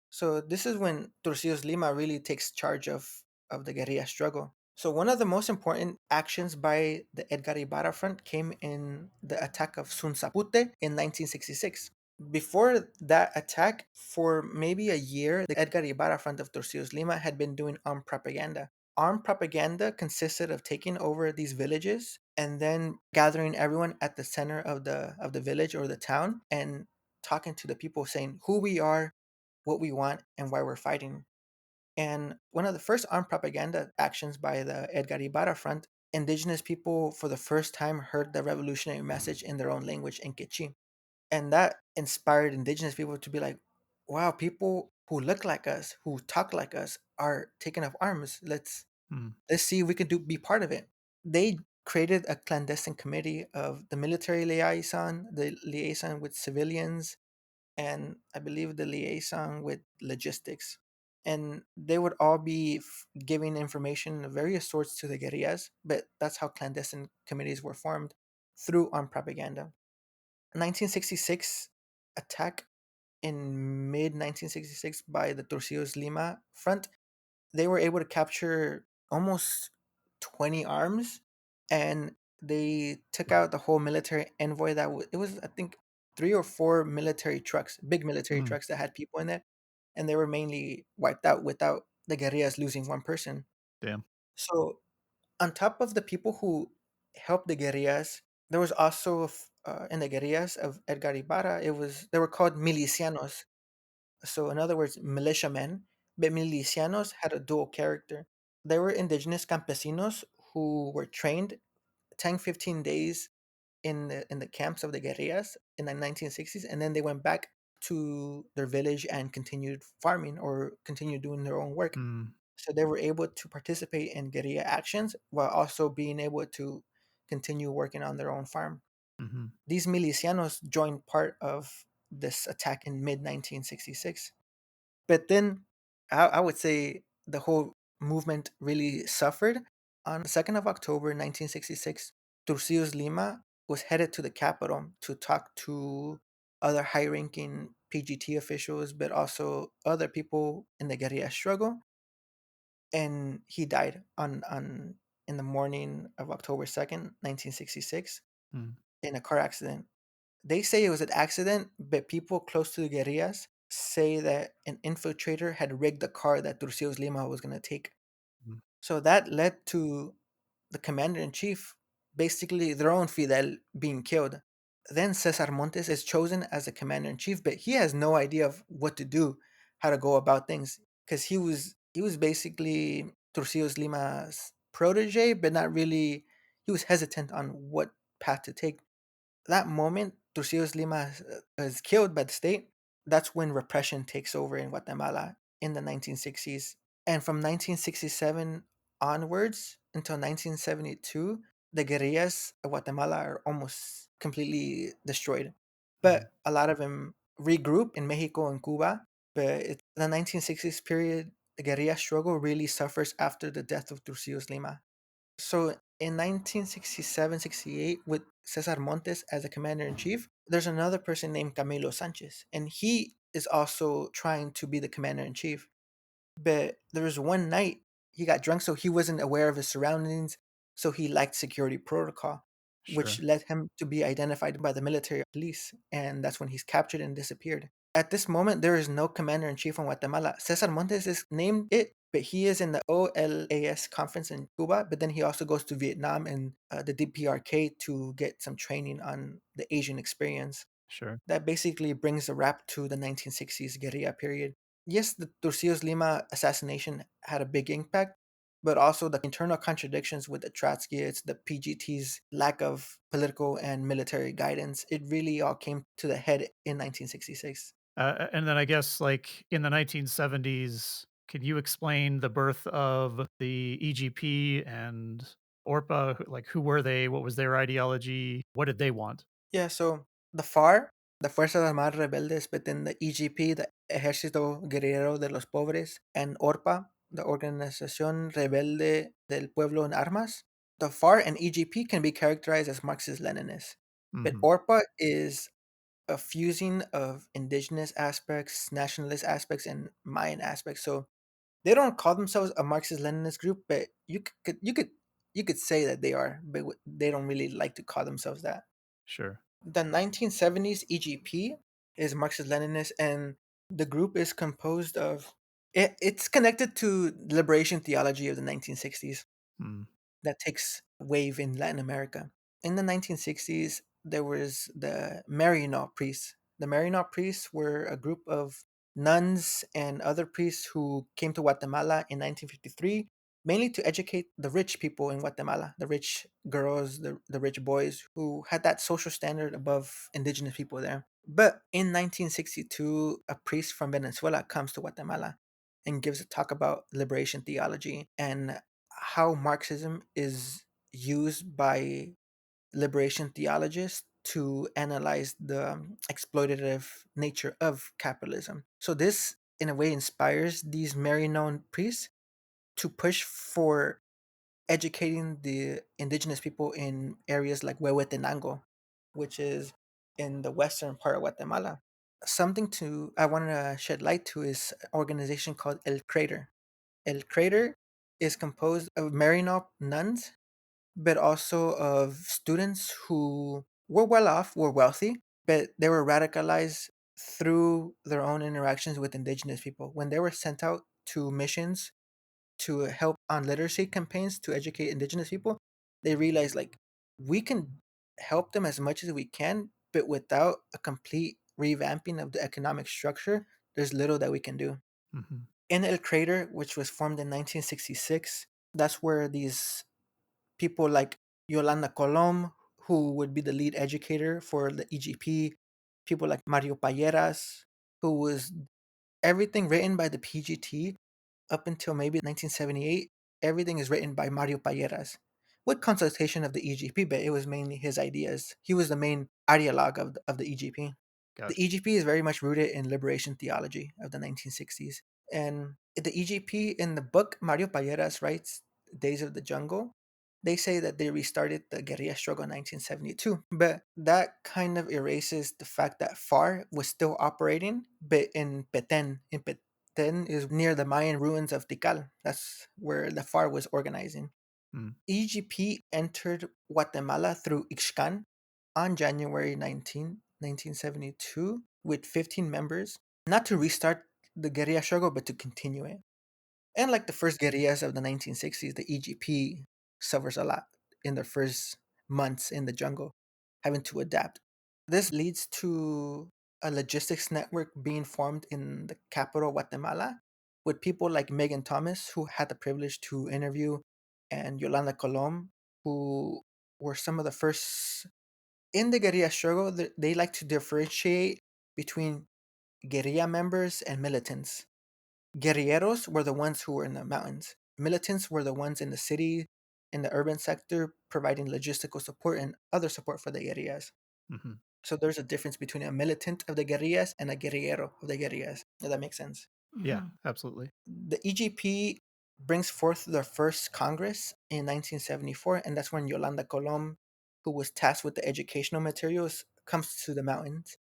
So this is when Turcios Lima really takes charge of the guerrilla struggle. So one of the most important actions by the Edgar Ibarra front came in the attack of Sunsapute in 1966. Before that attack, for maybe a year, the Edgar Ibarra front of Turcios Lima had been doing armed propaganda. Armed propaganda consisted of taking over these villages and then gathering everyone at the center of the village or the town and talking to the people saying who we are, what we want, and why we're fighting. And one of the first armed propaganda actions by the Edgar Ibarra front, indigenous people for the first time heard the revolutionary message in their own language in Quechua. And that inspired indigenous people to be like, wow, people who look like us, who talk like us, are taking up arms. Mm. Let's see if we can be part of it. They created a clandestine committee of the military liaison, the liaison with civilians, and I believe the liaison with logistics. And they would all be giving information of various sorts to the guerrillas, but that's how clandestine committees were formed through armed propaganda. 1966 attack in mid 1966 by the Turcios Lima front, they were able to capture almost 20 arms, and they took out the whole military envoy it was, I think, three or four military trucks, big military Mm. trucks that had people in it, and they were mainly wiped out without the guerrillas losing one person. Damn. So on top of the people who helped the guerrillas, there was also in the guerrillas of Edgar Ibarra, they were called milicianos. So in other words, militiamen. But milicianos had a dual character. They were indigenous campesinos who were trained 10, 15 days in the camps of the guerrillas in the 1960s, and then they went back to their village and continued farming or continued doing their own work. Mm. So they were able to participate in guerrilla actions while also being able to continue working on their own farm. Hmm. These milicianos joined part of this attack in mid 1966. But then I would say the whole movement really suffered. On the 2nd of October 1966, Turcios Lima was headed to the capital to talk to other high ranking PGT officials, but also other people in the guerrilla struggle. And he died on in the morning of October 2nd, 1966, Mm. in a car accident. They say it was an accident, but people close to the guerrillas say that an infiltrator had rigged the car that Turcios Lima was going to take. Mm. So that led to the commander in chief, basically their own Fidel, being killed. Then Cesar Montes is chosen as the commander in chief, but he has no idea of what to do, how to go about things, because he was basically Turcios Lima's protege, but not really. He was hesitant on what path to take. That moment Turcios Lima is killed by the state, that's when repression takes over in Guatemala in the 1960s. And from 1967 onwards until 1972, the guerrillas of Guatemala are almost completely destroyed. Mm. But a lot of them regroup in Mexico and Cuba. But the 1960s period, the guerrilla struggle really suffers after the death of Turcios Lima. So In 1967-68, with Cesar Montes as the commander-in-chief, there's another person named Camilo Sanchez, and he is also trying to be the commander-in-chief. But there was one night he got drunk, so he wasn't aware of his surroundings, so he lacked security protocol, which Sure. led him to be identified by the military police, and that's when he's captured and disappeared. At this moment, there is no commander in chief in Guatemala. Cesar Montes is named it, but he is in the OLAS conference in Cuba, but then he also goes to Vietnam and the DPRK to get some training on the Asian experience. Sure. That basically brings a wrap to the 1960s guerrilla period. Yes, the Turcios Lima assassination had a big impact, but also the internal contradictions with the Trotskyites, the PGT's lack of political and military guidance, it really all came to the head in 1966. And then I guess, like, in the 1970s, can you explain the birth of the EGP and ORPA? Like, who were they? What was their ideology? What did they want? Yeah, so the FAR, the Fuerzas Armadas Rebeldes, but then the EGP, the Ejército Guerrillero de los Pobres, and ORPA, the Organización Rebelde del Pueblo en Armas. The FAR and EGP can be characterized as Marxist-Leninist, but Hmm. ORPA is a fusing of indigenous aspects, nationalist aspects, and Mayan aspects. So they don't call themselves a Marxist-Leninist group, but you could say that they are, but they don't really like to call themselves that. Sure. The 1970s EGP is Marxist Leninist, and the group is composed of. It's connected to liberation theology of the 1960s Mm. that takes wave in Latin America. In the 1960s, there was the Marino priests. The Marino priests were a group of nuns and other priests who came to Guatemala in 1953, mainly to educate the rich people in Guatemala, the rich girls, the rich boys who had that social standard above indigenous people there. But in 1962, a priest from Venezuela comes to Guatemala and gives a talk about liberation theology and how Marxism is used by liberation theologists to analyze the exploitative nature of capitalism. So this, in a way, inspires these Maryknoll priests to push for educating the indigenous people in areas like Huehuetenango, which is in the western part of Guatemala. Something to I want to shed light to is an organization called El Crater. El Crater is composed of Maryknoll nuns, but also of students who were well off, were wealthy, but they were radicalized through their own interactions with indigenous people. When they were sent out to missions to help on literacy campaigns to educate indigenous people, they realized like we can help them as much as we can, but without a complete revamping of the economic structure, there's little that we can do. Hmm. In El Crater, which was formed in 1966, that's where these people like Yolanda Colom, who would be the lead educator for the EGP, people like Mario Payeras, who was everything written by the PGT up until maybe 1978. Everything is written by Mario Payeras with consultation of the EGP, but it was mainly his ideas. He was the main ideologue of the EGP. The Gotcha. EGP is very much rooted in liberation theology of the 1960s. And the EGP, in the book Mario Payeras writes, Days of the Jungle, they say that they restarted the guerrilla struggle in 1972. But that kind of erases the fact that FAR was still operating, but in Petén. In Petén is near the Mayan ruins of Tikal. That's where the FAR was organizing. Mm. EGP entered Guatemala through Ixcan on January 19, 1972, with 15 members, not to restart the guerrilla struggle, but to continue it. And like the first guerrillas of the 1960s, the EGP suffers a lot in their first months in the jungle, having to adapt. This leads to a logistics network being formed in the capital, Guatemala, with people like Megan Thomas, who had the privilege to interview, and Yolanda Colom, who were some of the first in the guerrilla struggle. They like to differentiate between guerrilla members and militants. Guerrilleros were the ones who were in the mountains. Militants were the ones in the city, in the urban sector, providing logistical support and other support for the guerrillas. Hmm. So there's a difference between a militant of the guerrillas and a guerrillero of the guerrillas. If that makes sense. Yeah, Mhm. absolutely. The EGP brings forth their first Congress in 1974, and that's when Yolanda Colom, who was tasked with the educational materials, comes to the mountains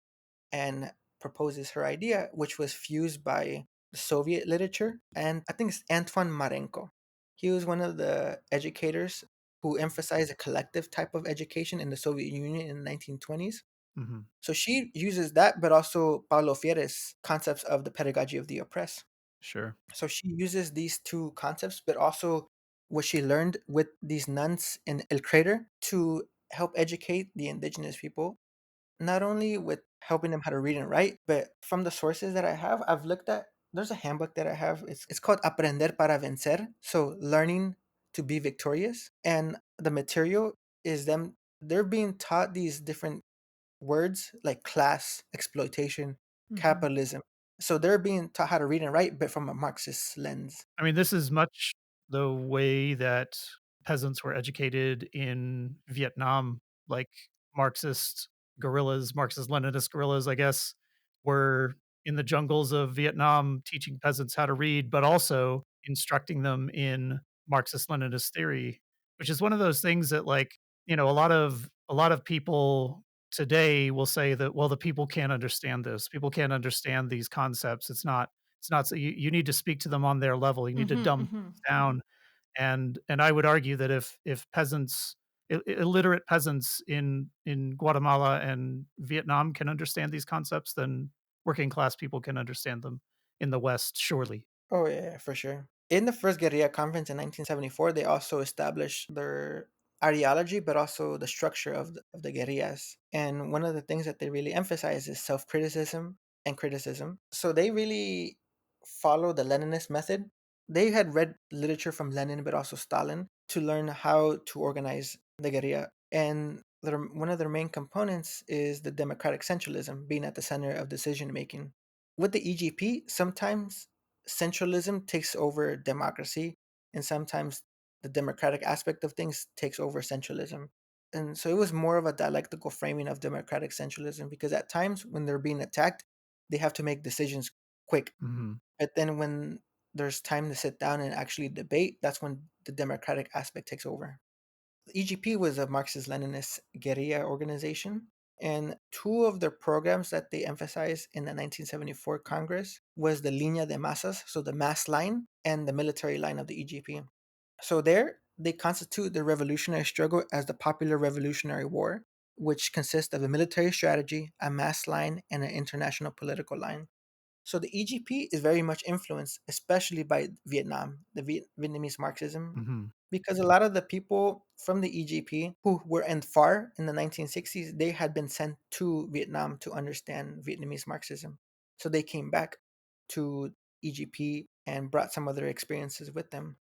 and proposes her idea, which was fused by Soviet literature. And I think it's Antoine Marenko. He was one of the educators who emphasized a collective type of education in the Soviet Union in the 1920s. Hmm. So she uses that, but also Paulo Freire's concepts of the pedagogy of the oppressed. Sure. So she uses these two concepts, but also what she learned with these nuns in El Crater to help educate the indigenous people, not only with helping them how to read and write, but from the sources that I have, I've looked at, there's a handbook that I have. It's called Aprender para Vencer. So learning to be victorious. And the material is they're being taught these different words like class, exploitation, Mhm. capitalism. So they're being taught how to read and write, but from a Marxist lens. I mean, this is much the way that peasants were educated in Vietnam, like Marxist guerrillas, Marxist Leninist guerrillas, I guess, were in the jungles of Vietnam teaching peasants how to read, but also instructing them in Marxist Leninist theory, which is one of those things that, like, a lot of people today will say that, well, the people can't understand this. People can't understand these concepts. It's not so you need to speak to them on their level. You need to Mhm, dumb mhm. things down. And I would argue that if peasants, illiterate peasants in Guatemala and Vietnam can understand these concepts, then working class people can understand them in the West, surely. Oh, yeah, for sure. In the first Guerrilla conference in 1974, they also established their ideology, but also the structure of the guerrillas. And one of the things that they really emphasize is self criticism and criticism. So they really follow the Leninist method. They had read literature from Lenin, but also Stalin, to learn how to organize the guerrilla. And one of their main components is the democratic centralism, being at the center of decision making. With the EGP, sometimes centralism takes over democracy, and sometimes the democratic aspect of things takes over centralism. And so it was more of a dialectical framing of democratic centralism because at times when they're being attacked, they have to make decisions quick. Mhm. But then when there's time to sit down and actually debate, that's when the democratic aspect takes over. EGP was a Marxist Leninist guerrilla organization, and two of their programs that they emphasized in the 1974 Congress was the Línea de Masas, so the mass line, and the military line of the EGP. So there, they constitute the revolutionary struggle as the Popular Revolutionary War, which consists of a military strategy, a mass line, and an international political line. So the EGP is very much influenced, especially by Vietnam, the Vietnamese Marxism, Mhm. because a lot of the people from the EGP who were in FAR in the 1960s, they had been sent to Vietnam to understand Vietnamese Marxism. So they came back to EGP and brought some of their experiences with them.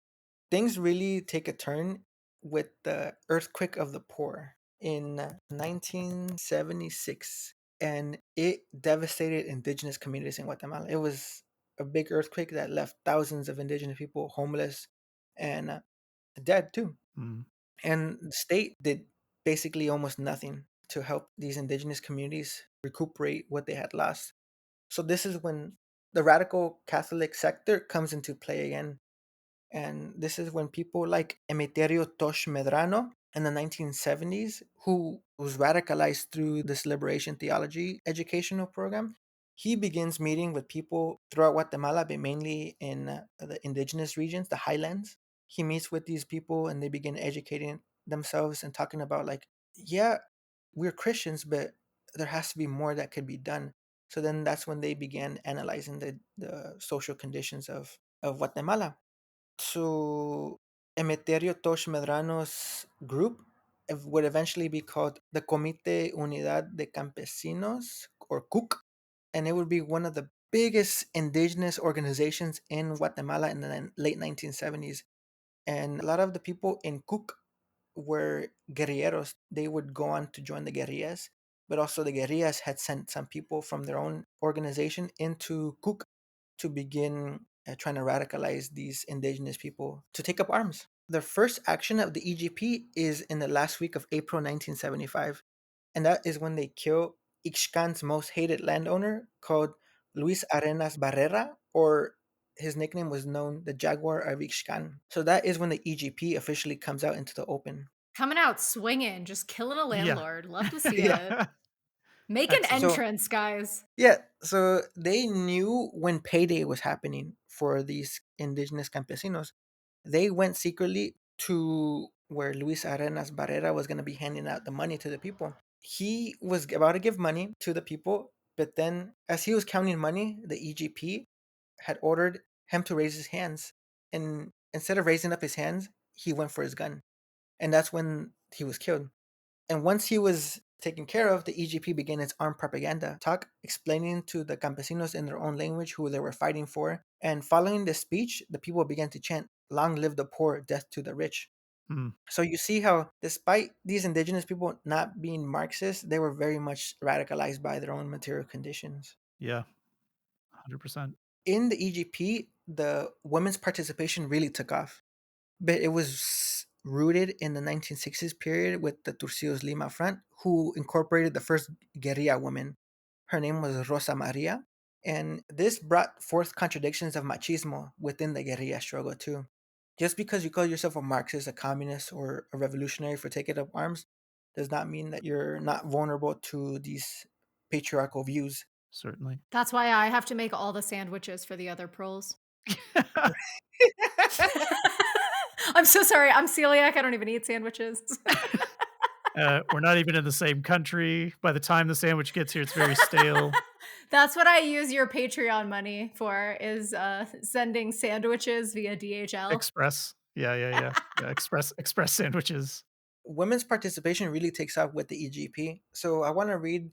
Things really take a turn with the earthquake of the poor in 1976, and it devastated indigenous communities in Guatemala. It was a big earthquake that left thousands of indigenous people homeless and dead too. Mhm. And the state did basically almost nothing to help these indigenous communities recuperate what they had lost. So this is when the radical Catholic sector comes into play again. And this is when people like Emeterio Tosh Medrano in the 1970s, who was radicalized through this liberation theology educational program, he begins meeting with people throughout Guatemala, but mainly in the indigenous regions, the highlands. He meets with these people and they begin educating themselves and talking about, like, yeah, we're Christians, but there has to be more that could be done. So then that's when they began analyzing the social conditions of Guatemala. So Emeterio Tosh Medrano's group would eventually be called the Comité Unidad de Campesinos, or CUC, and it would be one of the biggest indigenous organizations in Guatemala in the late 1970s. And a lot of the people in CUC were guerrilleros. They would go on to join the guerrillas, but also the guerrillas had sent some people from their own organization into CUC to begin trying to radicalize these indigenous people to take up arms. The first action of the EGP is in the last week of April 1975, and that is when they kill Ixcan's most hated landowner called Luis Arenas Barrera, or his nickname was known the Jaguar of Ixcan. So that is when the EGP officially comes out into the open. Coming out swinging, just killing a Yeah. landlord. Love to see it. Yeah. Make an Excellent. So entrance, guys. yeah, so they knew when payday was happening for these indigenous campesinos. They went secretly to where Luis Arenas Barrera was going to be handing out the money to the people. He was about to give money to the people, but then as he was counting money, the EGP had ordered him to raise his hands. And instead of raising up his hands, he went for his gun. And that's when he was killed. And once he was taken care of, the EGP began its armed propaganda talk, explaining to the campesinos in their own language who they were fighting for. And following this speech, the people began to chant, "Long live the poor, death to the rich." Hmm. So you see how, despite these indigenous people not being Marxist, they were very much radicalized by their own material conditions. Yeah. 100%. In the EGP, the women's participation really took off, but it was rooted in the 1960s period with the Turcios Lima Front, who incorporated the first guerrilla woman. Her name was Rosa Maria, and this brought forth contradictions of machismo within the guerrilla struggle too. Just because you call yourself a Marxist, a communist, or a revolutionary for taking up arms does not mean that you're not vulnerable to these patriarchal views. Certainly. That's why I have to make all the sandwiches for the other proles. I'm so sorry. I'm celiac. I don't even eat sandwiches. We're not even in the same country. By the time the sandwich gets here, it's very stale. That's what I use your Patreon money for, is sending sandwiches via DHL. Express. Yeah. Express sandwiches. Women's participation really takes off with the EGP. So I want to read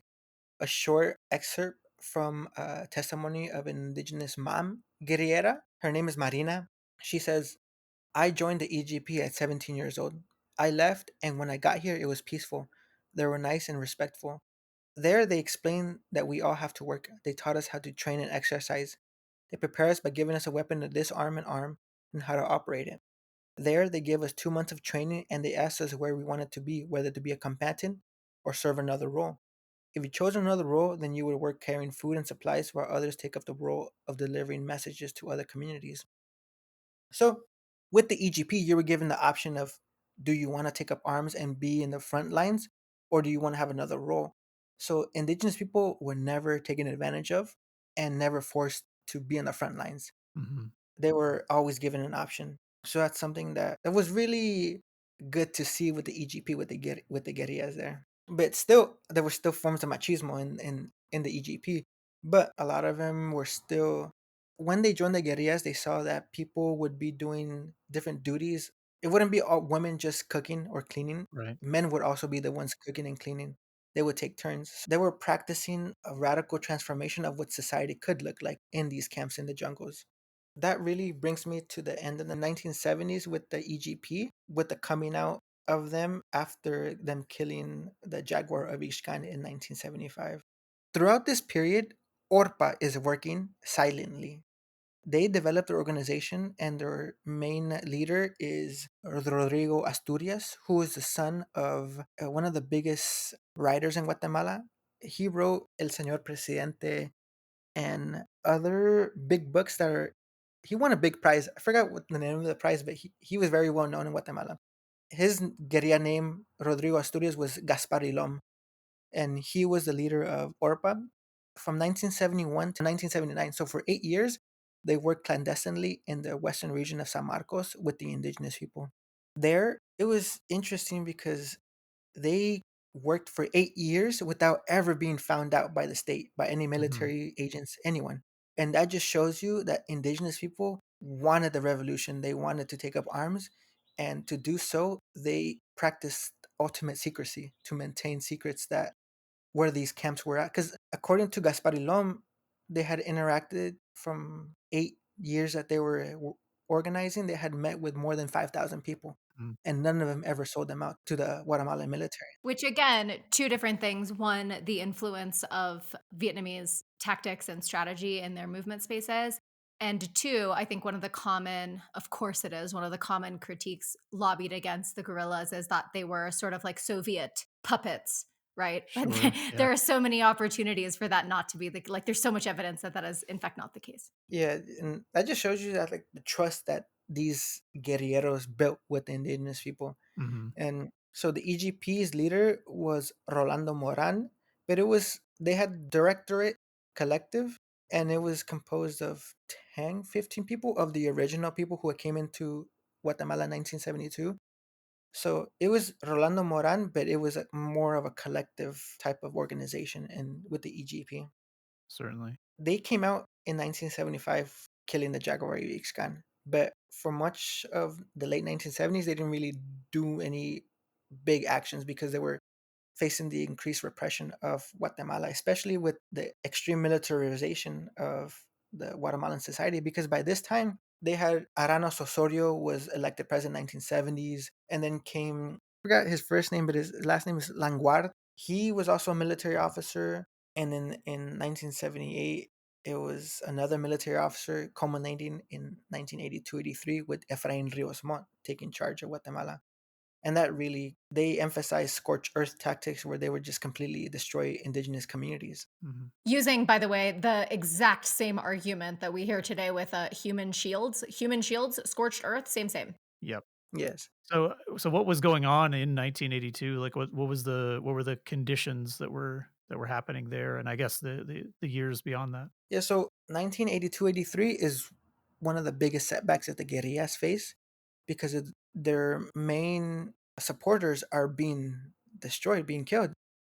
a short excerpt from a testimony of an indigenous mom, guerrillera. Her name is Marina. She says, "I joined the EGP at 17 years old. I left, and when I got here, it was peaceful. They were nice and respectful. There, they explained that we all have to work. They taught us how to train and exercise. They prepare us by giving us a weapon to disarm an arm and how to operate it. There, they gave us 2 months of training and they asked us where we wanted to be, whether to be a combatant or serve another role. If you chose another role, then you would work carrying food and supplies while others take up the role of delivering messages to other communities." So, with the EGP, you were given the option of, do you want to take up arms and be in the front lines, or do you want to have another role? So, indigenous people were never taken advantage of and never forced to be in the front lines. Mhm. They were always given an option. So that's something that was really good to see with the EGP with the guerrillas there. But still, there were still forms of machismo in the EGP. But a lot of them were still, when they joined the guerrillas, they saw that people would be doing different duties. It wouldn't be all women just cooking or cleaning. Right. Men would also be the ones cooking and cleaning. They would take turns. They were practicing a radical transformation of what society could look like in these camps in the jungles. That really brings me to the end of the 1970s with the EGP, with the coming out of them after them killing the Jaguar of Ixcan in 1975. Throughout this period, ORPA is working silently. They developed their organization, and their main leader is Rodrigo Asturias, who is the son of one of the biggest writers in Guatemala. He wrote El Señor Presidente and other big books that are. He won a big prize. I forgot what the name of the prize, but he was very well known in Guatemala. His guerrilla name, Rodrigo Asturias, was Gaspar Ilom, and he was the leader of ORPA from 1971 to 1979. So for 8 years, they worked clandestinely in the western region of San Marcos with the indigenous people. There, it was interesting because they worked for 8 years without ever being found out by the state, by any Mhm. military agents, anyone. And that just shows you that indigenous people wanted the revolution. They wanted to take up arms. And to do so, they practiced ultimate secrecy to maintain secrets that where these camps were at. Because according to Gaspar Ilom, they had interacted from 8 years that they were organizing. They had met with more than 5,000 people, Mm. and none of them ever sold them out to the Guatemalan military. Which, again, two different things. One, the influence of Vietnamese tactics and strategy in their movement spaces. And two, I think one of the common, of course it is, one of the common critiques lobbied against the guerrillas is that they were sort of like Soviet puppets, right? But Sure. Yeah. there are so many opportunities for that not to be like, there's so much evidence that that is, in fact, not the case. Yeah, and that just shows you that like the trust that these guerrilleros built with the indigenous people. Hmm. And so the EGP's leader was Rolando Moran, but it was they had Directorate Collective, and it was composed of 10, 15 people of the original people who came into Guatemala in 1972. So it was Rolando Moran, but it was more of a collective type of organization and with the EGP. Certainly. They came out in 1975 killing the Jaguari Ixcan, but for much of the late 1970s, they didn't really do any big actions because they were facing the increased repression of Guatemala, especially with the extreme militarization of the Guatemalan society. Because by this time, they had Aranos Osorio was elected president in 1970s, and then came I forgot his first name, but his last name is Languard. He was also a military officer, and then in 1978, it was another military officer culminating in 1982-83 with Efrain Rios Montt taking charge of Guatemala. And that really, they emphasized scorched earth tactics where they would just completely destroy indigenous communities. Hmm. Using, by the way, the exact same argument that we hear today with human shields, scorched earth, same, same. Yep. Yes. So what was going on in 1982? Like, what were the conditions that were happening there, and I guess the years beyond that? Yeah, so 1982-83 is one of the biggest setbacks that the guerrillas face because their main supporters are being destroyed, being killed.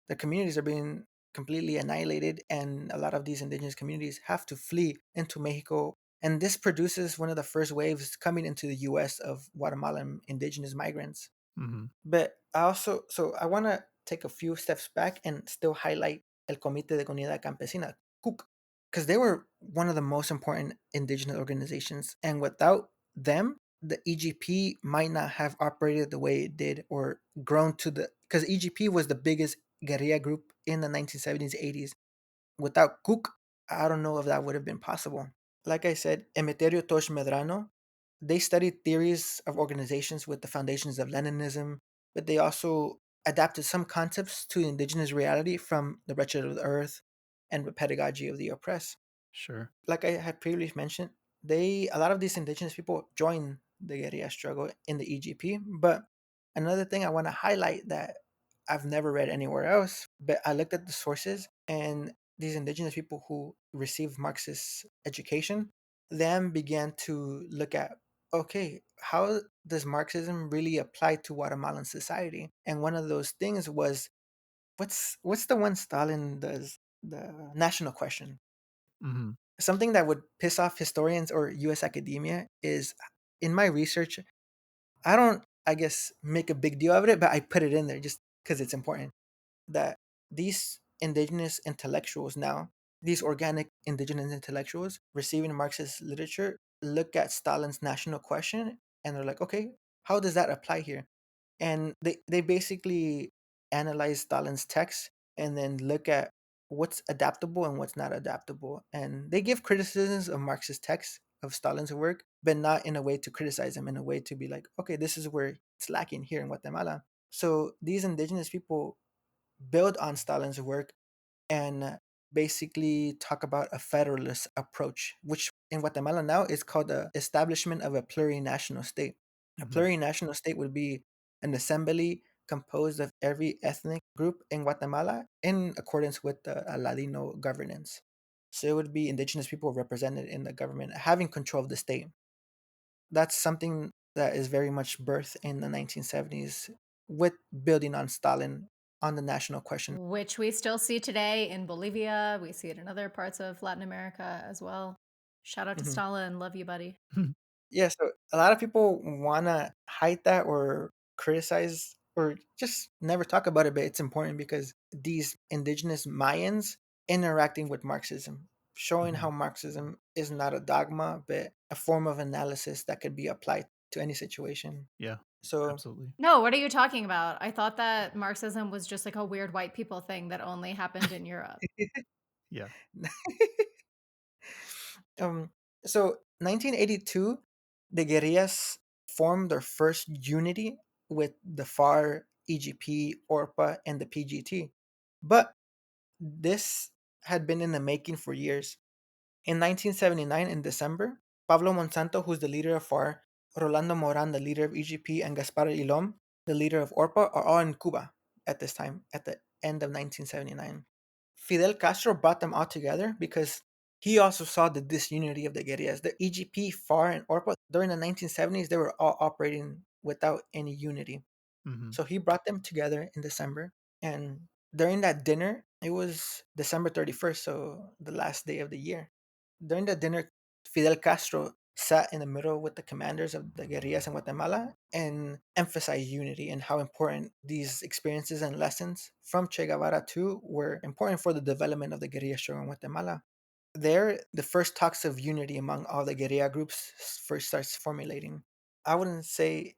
The communities are being completely annihilated, and a lot of these indigenous communities have to flee into Mexico. And this produces one of the first waves coming into the US of Guatemalan indigenous migrants. Hmm. But so I want to take a few steps back and still highlight El Comité de Comunidad Campesina, CUC, because they were one of the most important indigenous organizations. And without them, the EGP might not have operated the way it did or grown to because EGP was the biggest guerrilla group in the 1970s, 80s. Without CUC, I don't know if that would have been possible. Like I said, Emeterio Tosh Medrano, they studied theories of organizations with the foundations of Leninism, but they also adapted some concepts to indigenous reality from the wretched of the earth and the pedagogy of the oppressed. Sure. Like I had previously mentioned, a lot of these indigenous people joined the guerrilla struggle in the EGP. But another thing I want to highlight that I've never read anywhere else, but I looked at the sources, and these indigenous people who received Marxist education then began to look at, okay, how does Marxism really apply to Guatemalan society? And one of those things was what's the one Stalin does, the national question. Hmm. Something that would piss off historians or US academia is, in my research, I don't, I guess, make a big deal of it, but I put it in there just because it's important that these indigenous intellectuals now, these organic indigenous intellectuals receiving Marxist literature, look at Stalin's national question and they're like, okay, how does that apply here? And they basically analyze Stalin's text and then look at what's adaptable and what's not adaptable. And they give criticisms of Marxist texts of Stalin's work, but not in a way to criticize them, in a way to be like, okay, this is where it's lacking here in Guatemala. So these indigenous people build on Stalin's work and basically talk about a federalist approach, which in Guatemala now is called the establishment of a plurinational state. A Hmm. plurinational state would be an assembly composed of every ethnic group in Guatemala in accordance with the Ladino governance. So it would be indigenous people represented in the government having control of the state. That's something that is very much birthed in the 1970s with building on Stalin on the national question. Which we still see today in Bolivia. We see it in other parts of Latin America as well. Shout out to Mhm. Stalin. Love you, buddy. Yeah, so a lot of people want to hide that or criticize or just never talk about it, but it's important because these indigenous Mayans interacting with Marxism, showing Hmm. how Marxism is not a dogma, but a form of analysis that could be applied to any situation. Yeah. So, Absolutely. No, what are you talking about? I thought that Marxism was just like a weird white people thing that only happened in Europe. Yeah. um, so 1982, the guerrillas formed their first unity with the FAR, EGP, ORPA, and the PGT. But this had been in the making for years. In 1979, in December, Pablo Monsanto, who's the leader of FAR, Rolando Moran, the leader of EGP, and Gaspar Ilom, the leader of ORPA, are all in Cuba at this time, at the end of 1979. Fidel Castro brought them all together because he also saw the disunity of the guerrillas. The EGP, FAR, and ORPA, during the 1970s, they were all operating without any unity. Hmm. So he brought them together in December. And during that dinner, it was December 31st, so the last day of the year. During the dinner, Fidel Castro sat in the middle with the commanders of the guerrillas in Guatemala and emphasized unity and how important these experiences and lessons from Che Guevara too were important for the development of the guerrilla struggle in Guatemala. There, the first talks of unity among all the guerrilla groups first starts formulating. I wouldn't say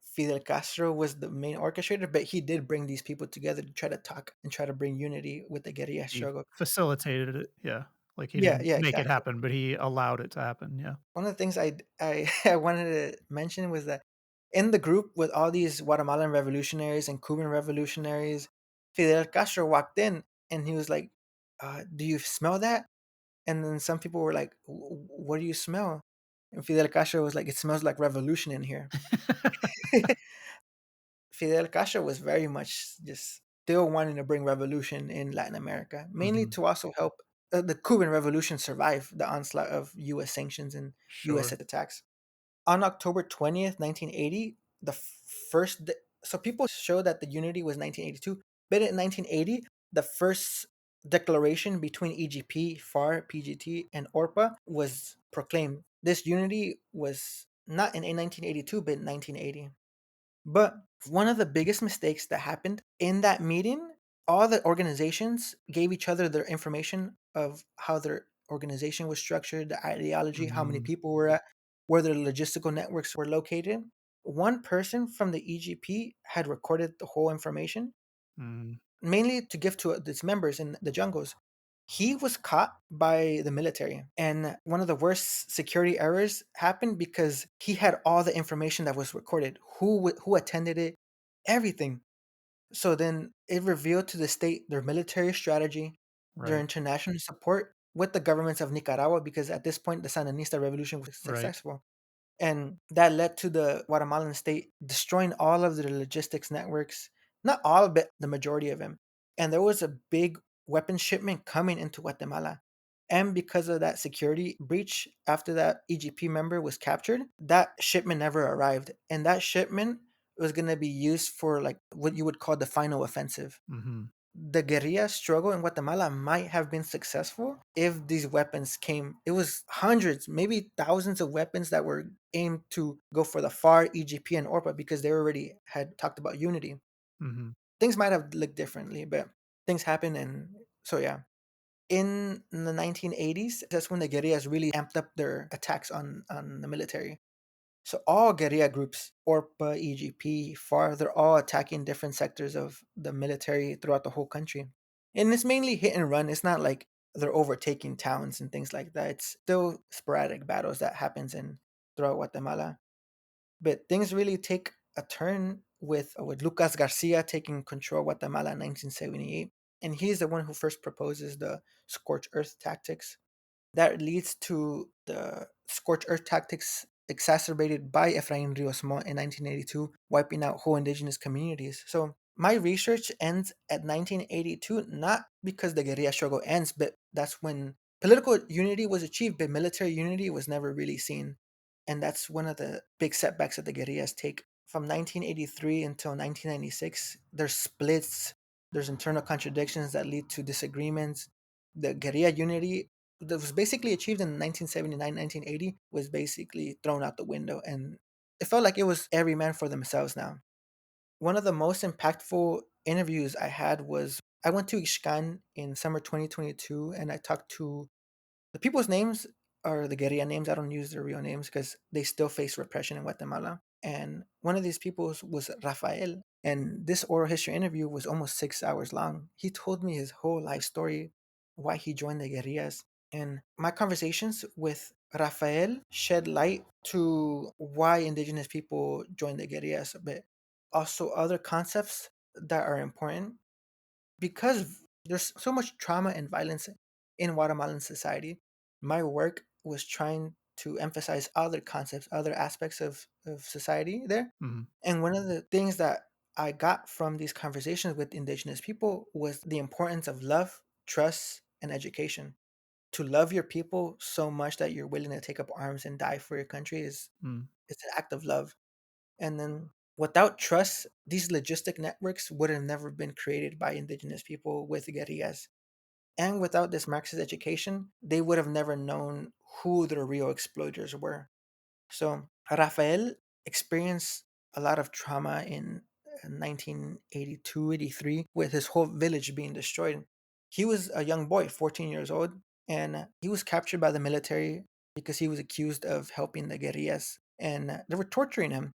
Fidel Castro was the main orchestrator, but he did bring these people together to try to talk and try to bring unity with the guerrilla He struggle. facilitated it. Yeah. Like he Yeah, didn't yeah, make it exactly. happen, but he allowed it to happen. Yeah. One of the things I I wanted to mention was that in the group with all these Guatemalan revolutionaries and Cuban revolutionaries, Fidel Castro walked in and he was like, "Do you smell that?" And then some people were like, "What do you smell?" And Fidel Castro was like, "It smells like revolution in here." Fidel Castro was very much just still wanting to bring revolution in Latin America, mainly Hmm. to also help the Cuban Revolution survive the onslaught of U.S. sanctions and U.S. Sure. attacks. On October 20th, 1980, the first. So people show that the unity was 1982, but in 1980, the first declaration between EGP, FAR, PGT, and ORPA was proclaimed. This unity was not in 1982, but in 1980. But one of the biggest mistakes that happened in that meeting, all the organizations gave each other their information of how their organization was structured, the ideology, how many Hmm. people were at, where their logistical networks were located. One person from the EGP had recorded the whole information, Hmm. mainly to give to its members in the jungles. He was caught by the military, and one of the worst security errors happened because he had all the information that was recorded, who attended it, everything. So then it revealed to the state their military strategy, their Right. international support with the governments of Nicaragua, because at this point the Sandinista revolution was Right. successful. And that led to the Guatemalan state destroying all of their logistics networks, not all, but the majority of them. And there was a big weapons shipment coming into Guatemala. And because of that security breach, after that EGP member was captured, that shipment never arrived. And that shipment was going to be used for like what you would call the final offensive. Hmm. The guerrilla struggle in Guatemala might have been successful if these weapons came. It was hundreds, maybe thousands of weapons that were aimed to go for the FAR, EGP, and ORPA because they already had talked about unity. Hmm. Things might have looked differently, but things happen. And so, yeah. In the 1980s, that's when the guerrillas really amped up their attacks on the military. So all guerrilla groups, ORPA, EGP, FAR, they're all attacking different sectors of the military throughout the whole country. And it's mainly hit and run. It's not like they're overtaking towns and things like that. It's still sporadic battles that happens in throughout Guatemala. But things really take a turn with Lucas Garcia taking control of Guatemala in 1978. And he's the one who first proposes the scorched earth tactics that leads to the scorched earth tactics exacerbated by Efrain Rios Montt in 1982, wiping out whole indigenous communities. So my research ends at 1982, not because the guerrilla struggle ends, but that's when political unity was achieved, but military unity was never really seen. And that's one of the big setbacks that the guerrillas take. From 1983 until 1996, there's splits, there's internal contradictions that lead to disagreements. The guerrilla unity that was basically achieved in 1979, 1980 was basically thrown out the window. And it felt like it was every man for themselves now. One of the most impactful interviews I had was I went to Ixcan in summer 2022 and I talked to the people's names are the guerrilla names. I don't use their real names because they still face repression in Guatemala. And one of these people was Rafael. And this oral history interview was almost 6 hours long. He told me his whole life story, why he joined the guerrillas. And my conversations with Rafael shed light to why indigenous people joined the guerrillas, but also other concepts that are important. because there's so much trauma and violence in Guatemalan society, my work was trying to emphasize other concepts, other aspects of society there. Mm-hmm. And one of the things that I got from these conversations with indigenous people was the importance of love, trust, and education. To love your people so much that you're willing to take up arms and die for your country is Mm. it's an act of love. And then without trust, these logistic networks would have never been created by indigenous people with guerrillas. And without this Marxist education, they would have never known who the real exploiters were. So Rafael experienced a lot of trauma in 1982, 83, with his whole village being destroyed. He was a young boy, 14 years old, and he was captured by the military because he was accused of helping the guerrillas, and they were torturing him.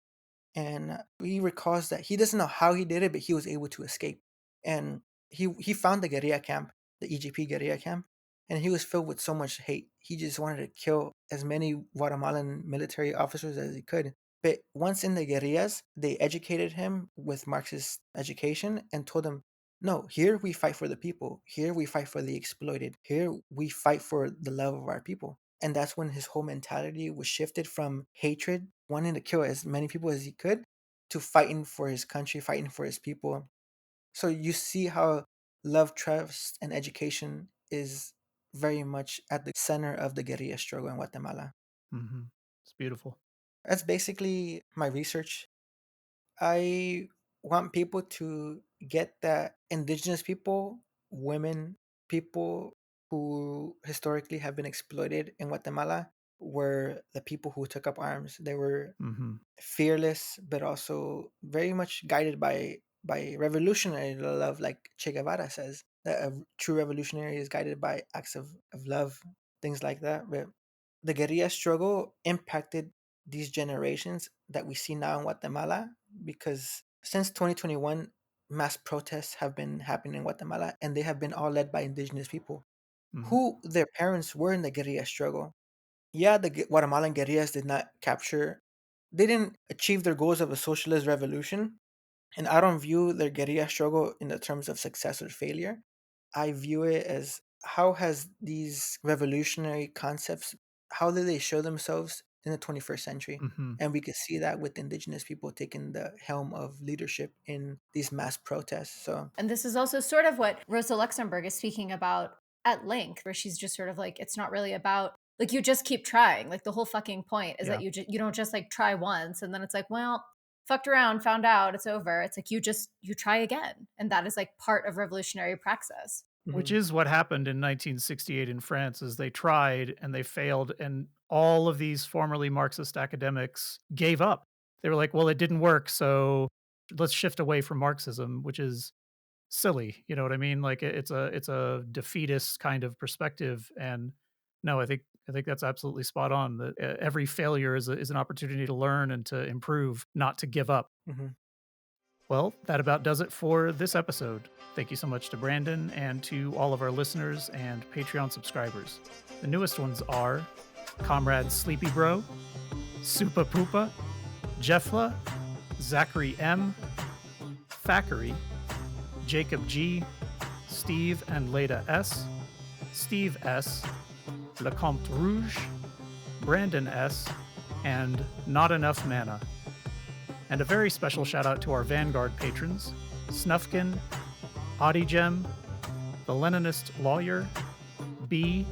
And he recalls that he doesn't know how he did it, but he was able to escape. And he found the guerrilla camp, the EGP guerrilla camp, and he was filled with so much hate. He just wanted to kill as many Guatemalan military officers as he could. But once in the guerrillas, they educated him with Marxist education and told him, no, here we fight for the people. Here we fight for the exploited. Here we fight for the love of our people. And that's when his whole mentality was shifted from hatred, wanting to kill as many people as he could, to fighting for his country, fighting for his people. So you see how love, trust, and education is very much at the center of the guerrilla struggle in Guatemala. Mm-hmm. It's beautiful. That's basically my research. I want people to get that indigenous people, women, people who historically have been exploited in Guatemala were the people who took up arms. They were Mm-hmm. fearless, but also very much guided by revolutionary love, like Che Guevara says that a true revolutionary is guided by acts of love, things like that. But the guerrilla struggle impacted these generations that we see now in Guatemala because since 2021, mass protests have been happening in Guatemala and they have been all led by indigenous people Mm-hmm. who their parents were in the guerrilla struggle. Yeah, the Guatemalan guerrillas they didn't achieve their goals of a socialist revolution. And I don't view their guerrilla struggle in the terms of success or failure. I view it as how has these revolutionary concepts, how do they show themselves in the 21st century? Mm-hmm. And we could see that with indigenous people taking the helm of leadership in these mass protests. So, And this is also sort of what Rosa Luxemburg is speaking about at length, where she's just sort of like, it's not really about like you just keep trying. Like the whole fucking point is Yeah. that you don't just like try once and then it's like, well, fucked around, found out, it's over. It's like you try again, and that is like part of revolutionary praxis. Which mhm, is what happened in 1968 in France is they tried and they failed, and all of these formerly Marxist academics gave up. They were like, well, it didn't work, so let's shift away from Marxism, which is silly. You know what I mean? Like it's a defeatist kind of perspective. And no, I think that's absolutely spot on. That every failure is an opportunity to learn and to improve, not to give up. mhm. Well, that about does it for this episode. Thank you so much to Brandon and to all of our listeners and Patreon subscribers. The newest ones are Comrade Sleepy Bro, Supa Poopa, Jeffla, Zachary M, Thackeray, Jacob G, Steve and Leda S, Steve S, LeCompte Rouge, Brandon S, and Not Enough Mana. And a very special shout out to our Vanguard patrons, Snufkin, Audigem, The Leninist Lawyer, B,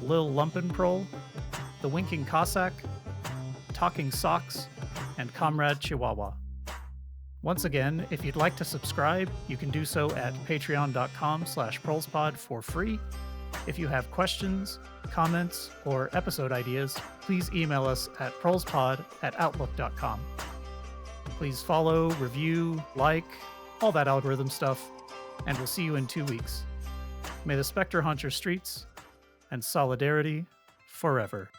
Lil Lumpenprol, The Winking Cossack, Talking Socks, and Comrade Chihuahua. Once again, if you'd like to subscribe, you can do so at patreon.com/ProlesPod for free. If you have questions, comments, or episode ideas, please email us at ProlesPod@outlook.com. Please follow, review, like, all that algorithm stuff, and we'll see you in 2 weeks. May the Spectre haunt your streets, and solidarity forever.